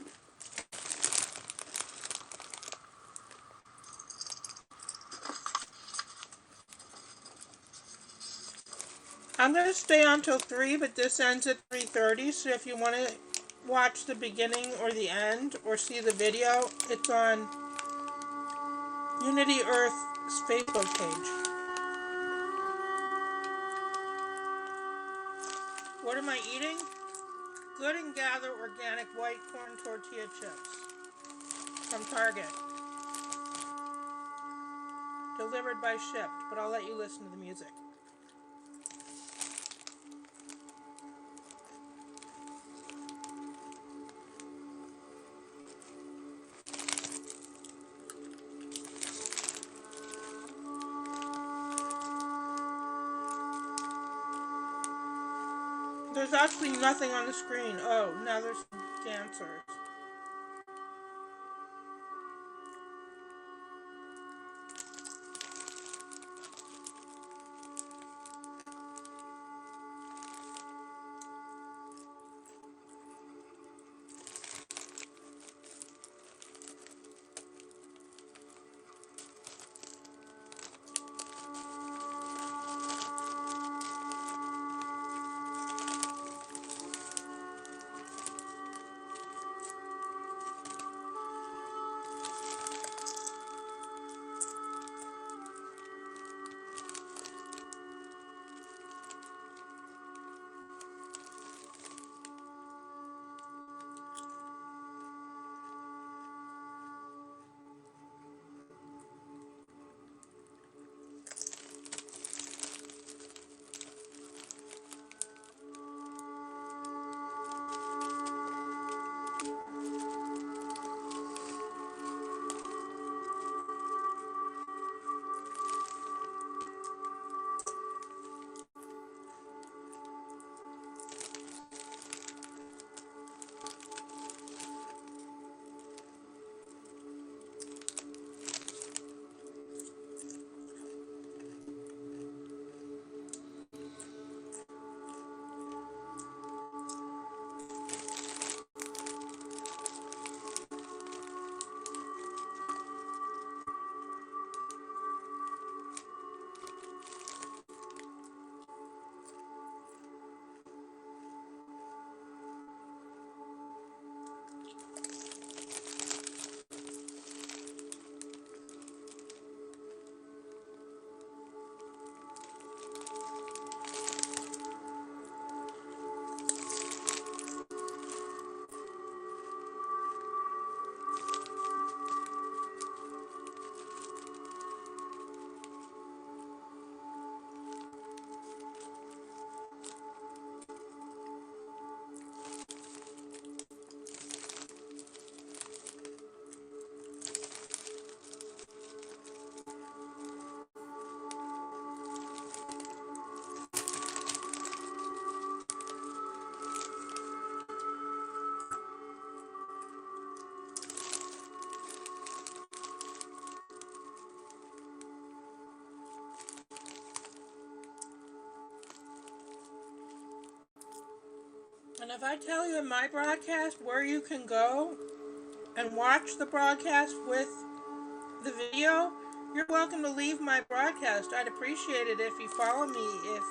I'm going to stay on till 3, but this ends at 3:30, so if you want to watch the beginning or the end or see the video, it's on Unity Earth's Facebook page. What am I eating? Good and Gather organic white corn tortilla chips from Target. Delivered by Shipped, but I'll let you listen to the music. There's actually nothing on the screen. Oh, now there's some dancers. if I tell you in my broadcast where you can go and watch the broadcast with the video, you're welcome to leave my broadcast. I'd appreciate it if you follow me if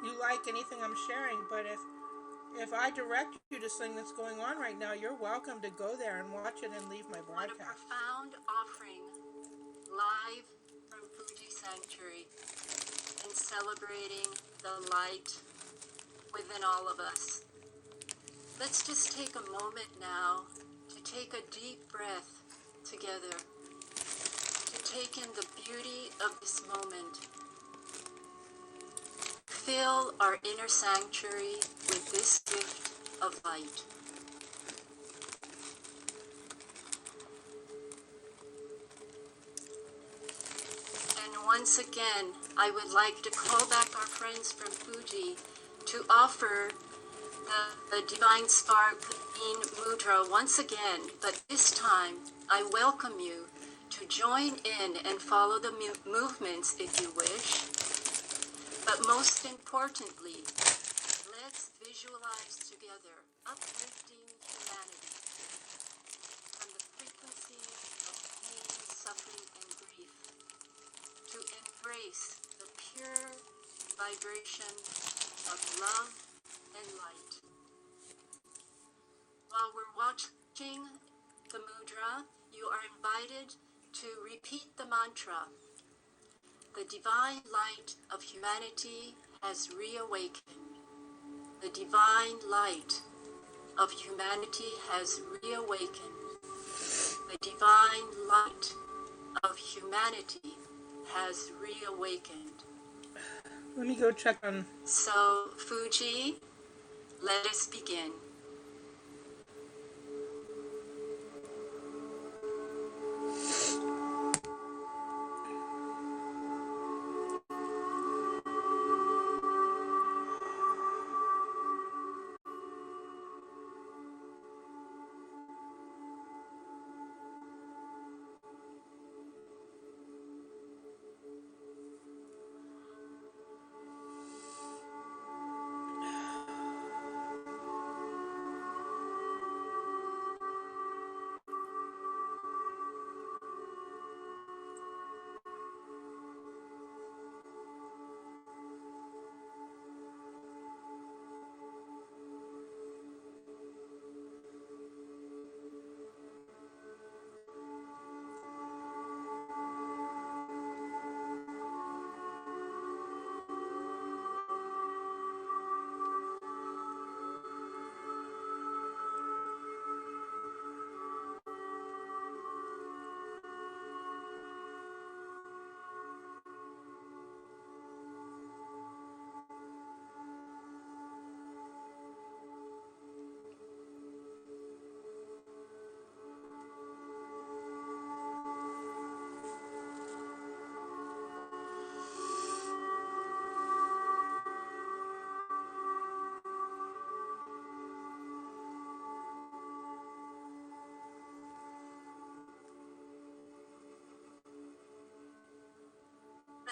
you like anything I'm sharing. But if I direct you to something that's going on right now, you're welcome to go there and watch it and leave my What a broadcast. profound offering, live from Fuji Sanctuary, in celebrating the light within all of us. Let's just take a moment now to take a deep breath together, to take in the beauty of this moment. Fill our inner sanctuary with this gift of light. And once again, I would like to call back our friends from Fuji to offer the Divine Spark in Mudra once again, but this time I welcome you to join in and follow the movements if you wish. But most importantly, let's visualize together uplifting humanity from the frequency of pain, suffering, and grief to embrace the pure vibration of love and light. While we're watching the mudra, you are invited to repeat the mantra. The divine light of humanity has reawakened. The divine light of humanity has reawakened. The divine light of humanity has reawakened. Let me go check on. So, Fuji, let us begin.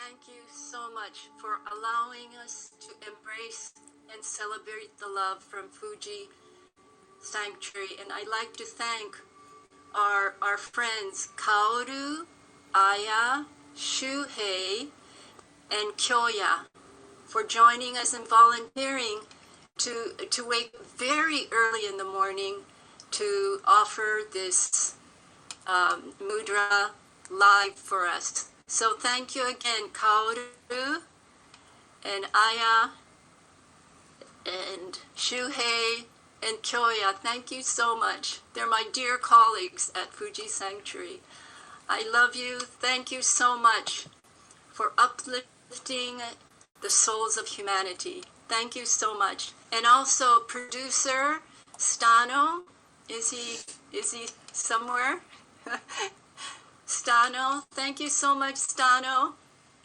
Thank you so much for allowing us to embrace and celebrate the love from Fuji Sanctuary. And I'd like to thank our friends Kaoru, Aya, Shuhei, and Kyoya for joining us and volunteering to wake very early in the morning to offer this mudra live for us. So thank you again, Kaoru and Aya and Shuhei and Kyoya. Thank you so much. They're my dear colleagues at Fuji Sanctuary. I love you. Thank you so much for uplifting the souls of humanity. Thank you so much. And also producer Stano, is he somewhere? Stano, thank you so much, Stano.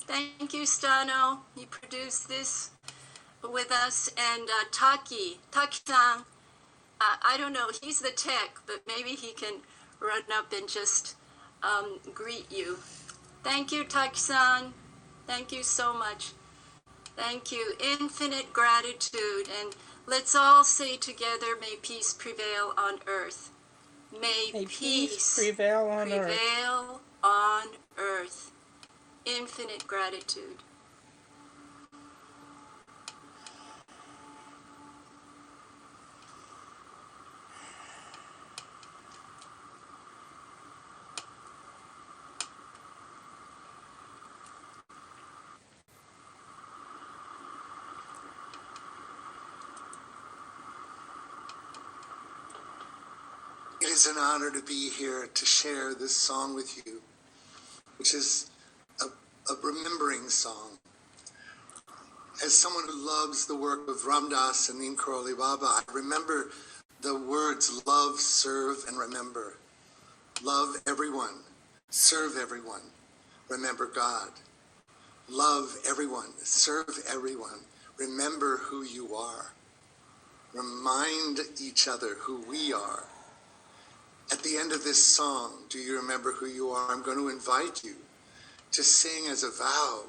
Thank you, Stano. You produced this with us. And Taki-san, I don't know, he's the tech, but maybe he can run up and just greet you. Thank you, Taki-san. Thank you so much. Thank you. Infinite gratitude. And let's all say together, may peace prevail on earth. May peace prevail on earth. prevail on earth. Infinite gratitude. It is an honor to be here to share this song with you, which is a remembering song. As someone who loves the work of Ram Dass and Neem Karoli Baba, I remember the words love, serve, and remember. Love everyone, serve everyone, remember God. Love everyone, serve everyone, remember who you are. Remind each other who we are. At the end of this song, do you remember who you are? I'm going to invite you to sing as a vow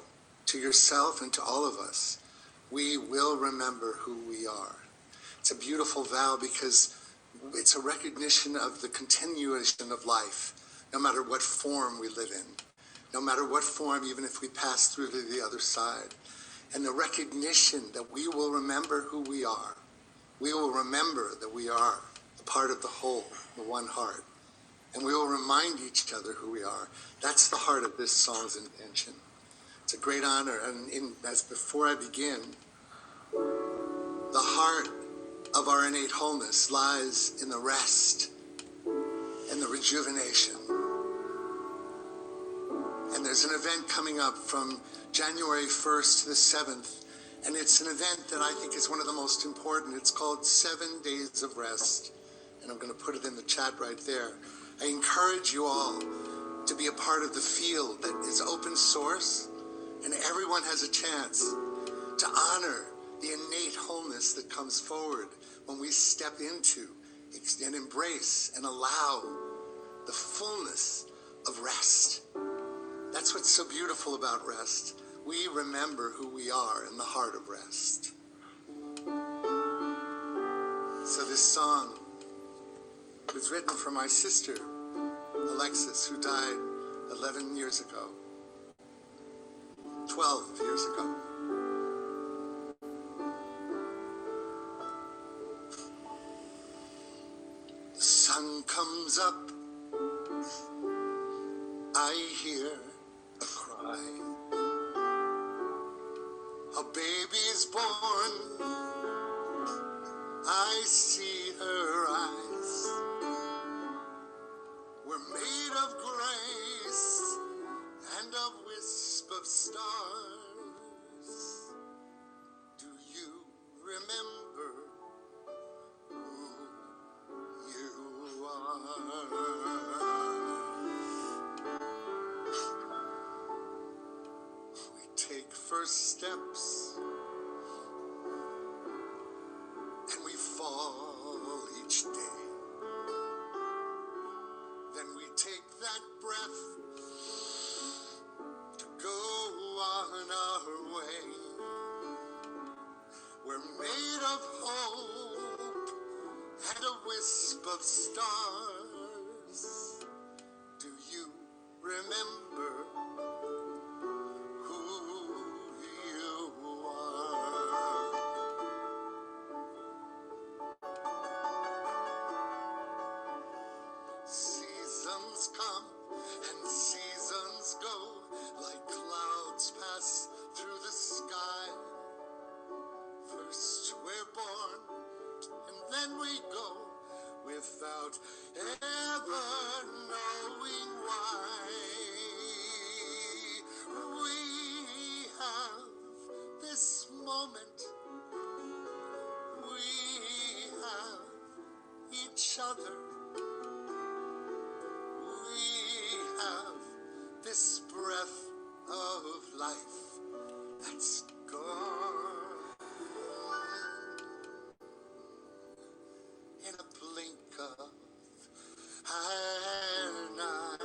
to yourself and to all of us. We will remember who we are. It's a beautiful vow because it's a recognition of the continuation of life, no matter what form we live in, no matter what form, even if we pass through to the other side. And the recognition that we will remember who we are. We will remember that we are a part of the whole, the one heart. And we will remind each other who we are. That's the heart of this song's intention. It's a great honor. And as before I begin, the heart of our innate wholeness lies in the rest and the rejuvenation. And there's an event coming up from January 1st to the 7th. And it's an event that I think is one of the most important. It's called 7 Days of Rest. And I'm going to put it in the chat right there. I encourage you all to be a part of the field that is open source, and everyone has a chance to honor the innate wholeness that comes forward when we step into and embrace and allow the fullness of rest. That's what's so beautiful about rest. We remember who we are in the heart of rest. So this song was written for my sister, Alexis, who died 11 years ago, 12 years ago. The sun comes up, I hear a cry. A baby's born, I see her eyes. We're made of grace and a wisp of stars. Do you remember who you are? We take first steps and we fall each day. Then we take that breath to go on our way. We're made of hope and a wisp of stars. Do you remember who you are? Seasons come and seasons go, like clouds pass through the sky. First we're born, and then we go, without ever knowing why. We have this moment, we have each other. We have this breath of life that's gone in a blink of an eye.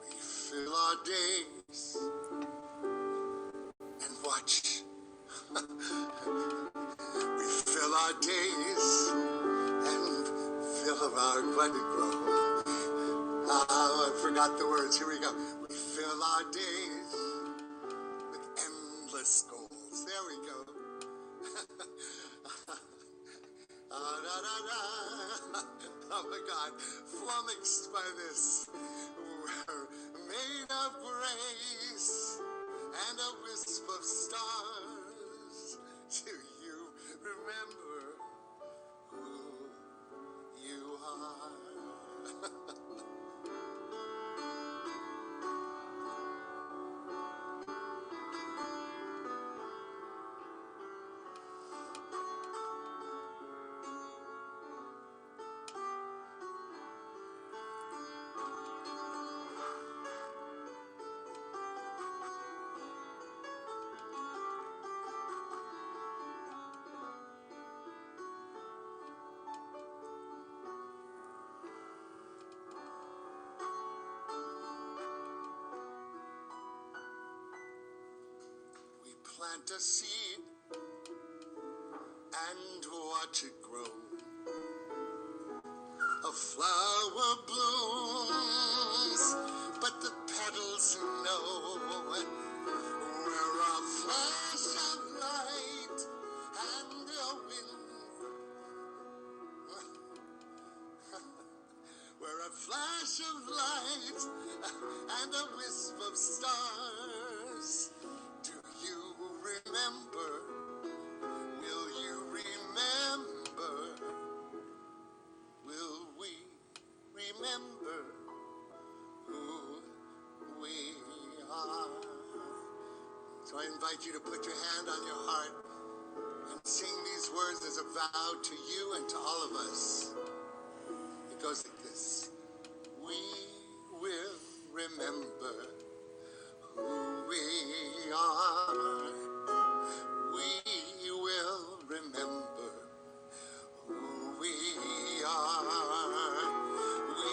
We fill our days and watch. We fill our days and fill our budded growth. I forgot the words. Here we go. We fill our days with endless goals. There we go. Oh my God, flummoxed by this. We're made of grace and a wisp of stars. Do you remember who you are? We plant a seed and watch it grow. A flower blooms, but the petals know. We're a flash of light and a wind. We're a flash of light and a wisp of stars. Do you remember? Will you remember? Will we remember who we are? So I invite you to put your hand on your heart and sing these words as a vow to you and to all of us. It goes like this. We will remember who we are. We will remember who we are. We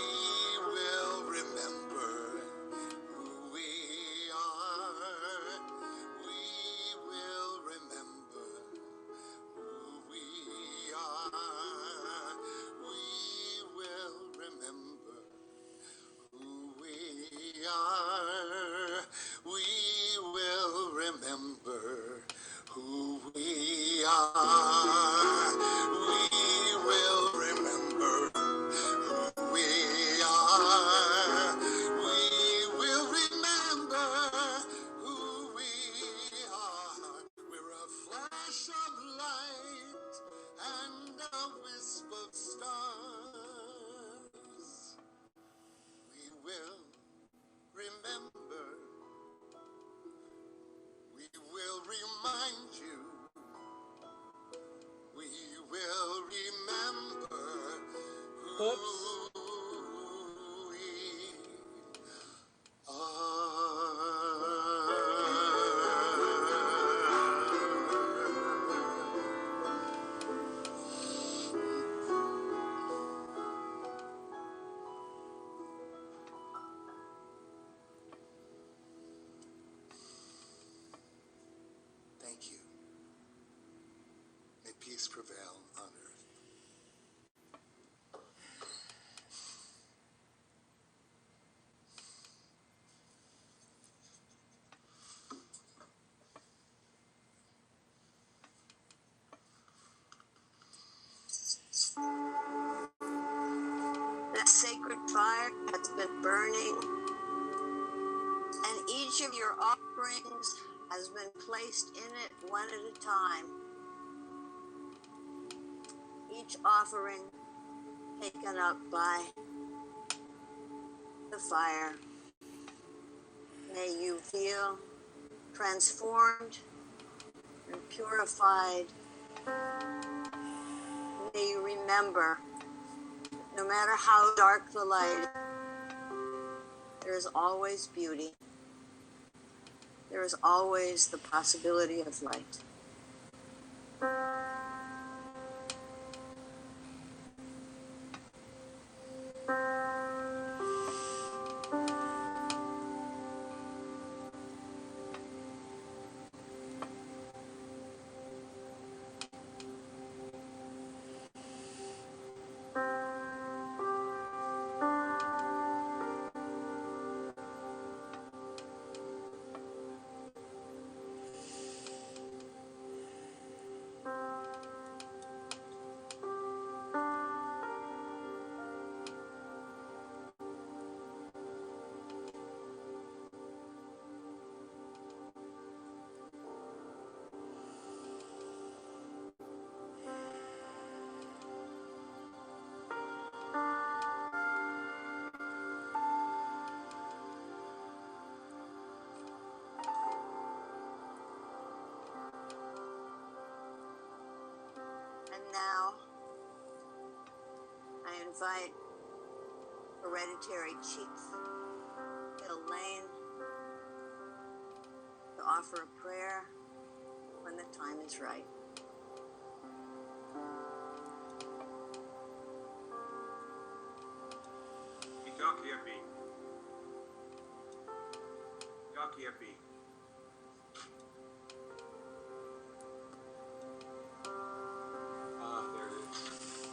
will remember who we are. We will remember who we are. We will remember who we are. We will remember who we are. We will remember who we are. We will remember who we are. We're a flash of light and a wisp of stars. We will remember. We will remind you. We will remember who we Thank you. May peace prevail on earth. That sacred fire has been burning, and each of your offerings has been placed in it one at a time. Each offering taken up by the fire. May you feel transformed and purified. May you remember, no matter how dark the light, there is always beauty. There is always the possibility of light. now, I invite Hereditary Chief Elaine to offer a prayer when the time is right. There it is.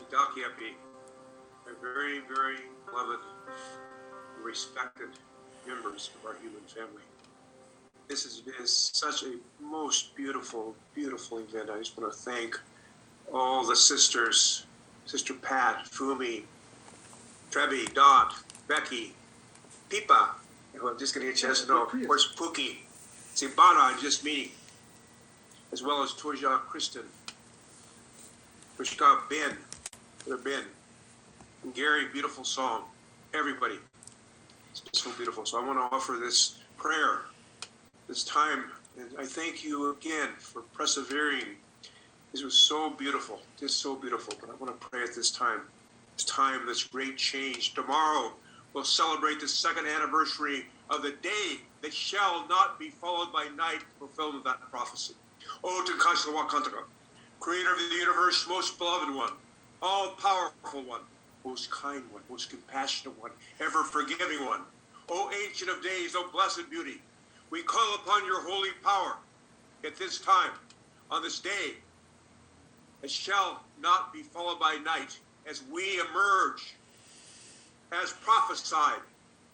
Idaki, a very, very beloved, respected members of our human family. This is such a most beautiful, beautiful event. I just want to thank all the sisters, Sister Pat, Fumi, Trevi, Dot, Becky, Pipa, who I'm just going to get a chance to know, of course, Pookie, Sibana, I'm just meeting, as well as Toja, Kristen, Pushka, Ben, and Gary, beautiful song. Everybody, it's so beautiful. So I want to offer this prayer, this time, and I thank you again for persevering. This was so beautiful, just so beautiful. But I want to pray at this time, this great change. Tomorrow, we'll celebrate the second anniversary of the day that shall not be followed by night, fulfillment of that prophecy. O Tenkashla Wakantaka, creator of the universe, most beloved one, all-powerful one, most kind one, most compassionate one, ever forgiving one. O Ancient of Days, O Blessed Beauty, we call upon your holy power at this time, on this day, that shall not be followed by night, as we emerge, as prophesied,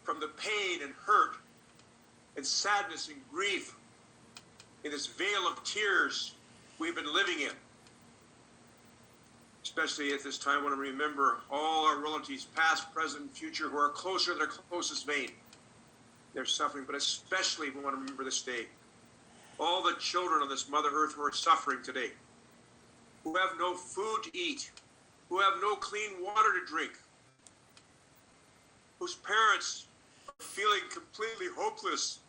from the pain and hurt and sadness and grief in this veil of tears we've been living in. Especially at this time, I want to remember all our relatives, past, present, and future, who are closer to their closest vein. They're suffering, but especially we want to remember this day. All the children on this Mother Earth who are suffering today, who have no food to eat, who have no clean water to drink, whose parents are feeling completely hopeless,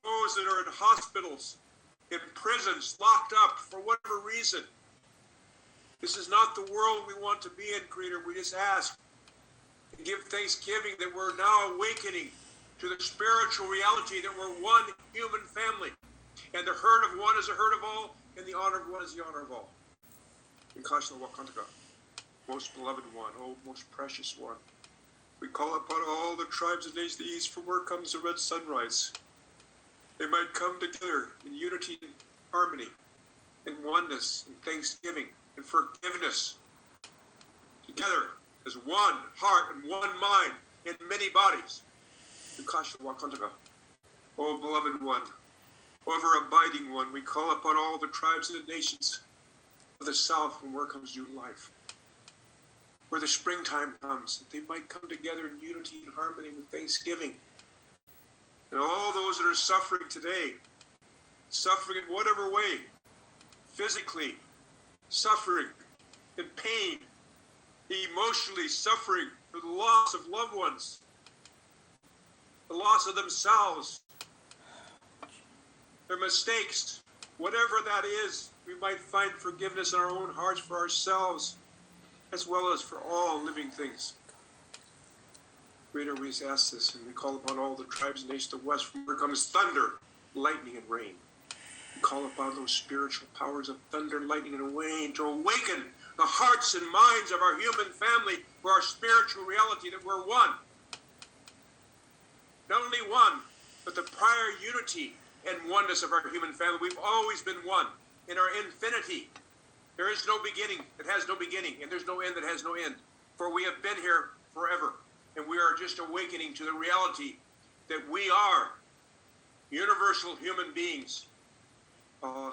those that are in hospitals, in prisons, locked up for whatever reason. This is not the world we want to be in, Creator. We just ask and give thanksgiving that we're now awakening to the spiritual reality that we're one human family. And the hurt of one is the hurt of all, and the honor of one is the honor of all. In Kashla Wakantaka, most beloved one, oh, most precious one, we call upon all the tribes of nations of the east, from where comes the red sunrise. They might come together in unity and harmony, in oneness and thanksgiving and forgiveness, together as one heart and one mind in many bodies. Ukasha Wakantaka, O beloved one, ever abiding one, we call upon all the tribes and the nations of the south, from where comes new life, where the springtime comes, that they might come together in unity and harmony with thanksgiving. And all those that are suffering today, suffering in whatever way, physically suffering in pain, emotionally suffering for the loss of loved ones, the loss of themselves, their mistakes, whatever that is, we might find forgiveness in our own hearts for ourselves, as well as for all living things. Creator, we ask this, and we call upon all the tribes and nations of the west, from where comes thunder, lightning, and rain. We call upon those spiritual powers of thunder, lightning, and rain to awaken the hearts and minds of our human family for our spiritual reality, that we're one. Not only one, but the prior unity and oneness of our human family. We've always been one in our infinity. There is no beginning that has no beginning, and there's no end that has no end. For we have been here forever, and we are just awakening to the reality that we are universal human beings.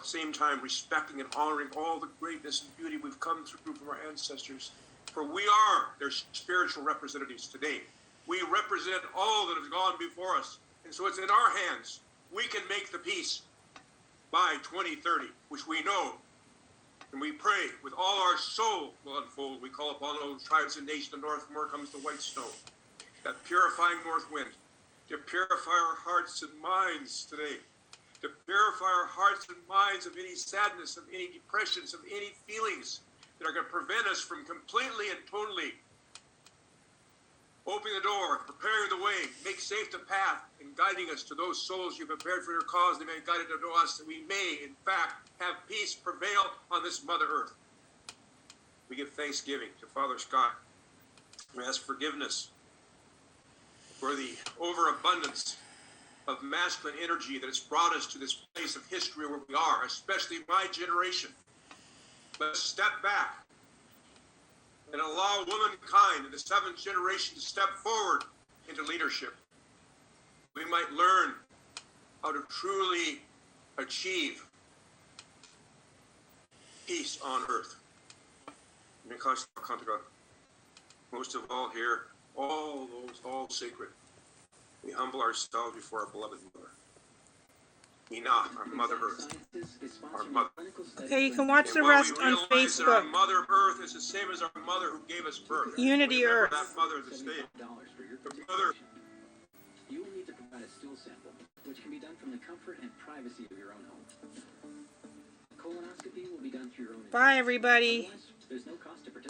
Same time respecting and honoring all the greatness and beauty we've come through from our ancestors. For we are their spiritual representatives today. We represent all that has gone before us. And so it's in our hands. We can make the peace by 2030, which we know. And we pray with all our soul will unfold. We call upon those tribes and nations of the north, from where comes the white snow, that purifying north wind, to purify our hearts and minds today, to purify our hearts and minds of any sadness, of any depressions, of any feelings that are going to prevent us from completely and totally opening the door, preparing the way, make safe the path, and guiding us to those souls you prepared for your cause. They may be guided to us, that we may, in fact, have peace prevail on this Mother Earth. We give thanksgiving to Father Scott. We ask forgiveness for the overabundance of masculine energy that has brought us to this place of history where we are, especially my generation. Let's step back and allow womankind in the seventh generation to step forward into leadership. We might learn how to truly achieve peace on earth. Most of all here, all sacred. We humble ourselves before our beloved Mother. Ina, our Mother Earth. Our Mother. Okay, you can watch the rest on Facebook. Our Mother Earth is the same as our Mother who gave us birth. Unity Earth. That Mother this day. The Mother. You will need to provide a stool sample, which can be done from the comfort and privacy of your own home. Colonoscopy will be done through your own. Bye, everybody.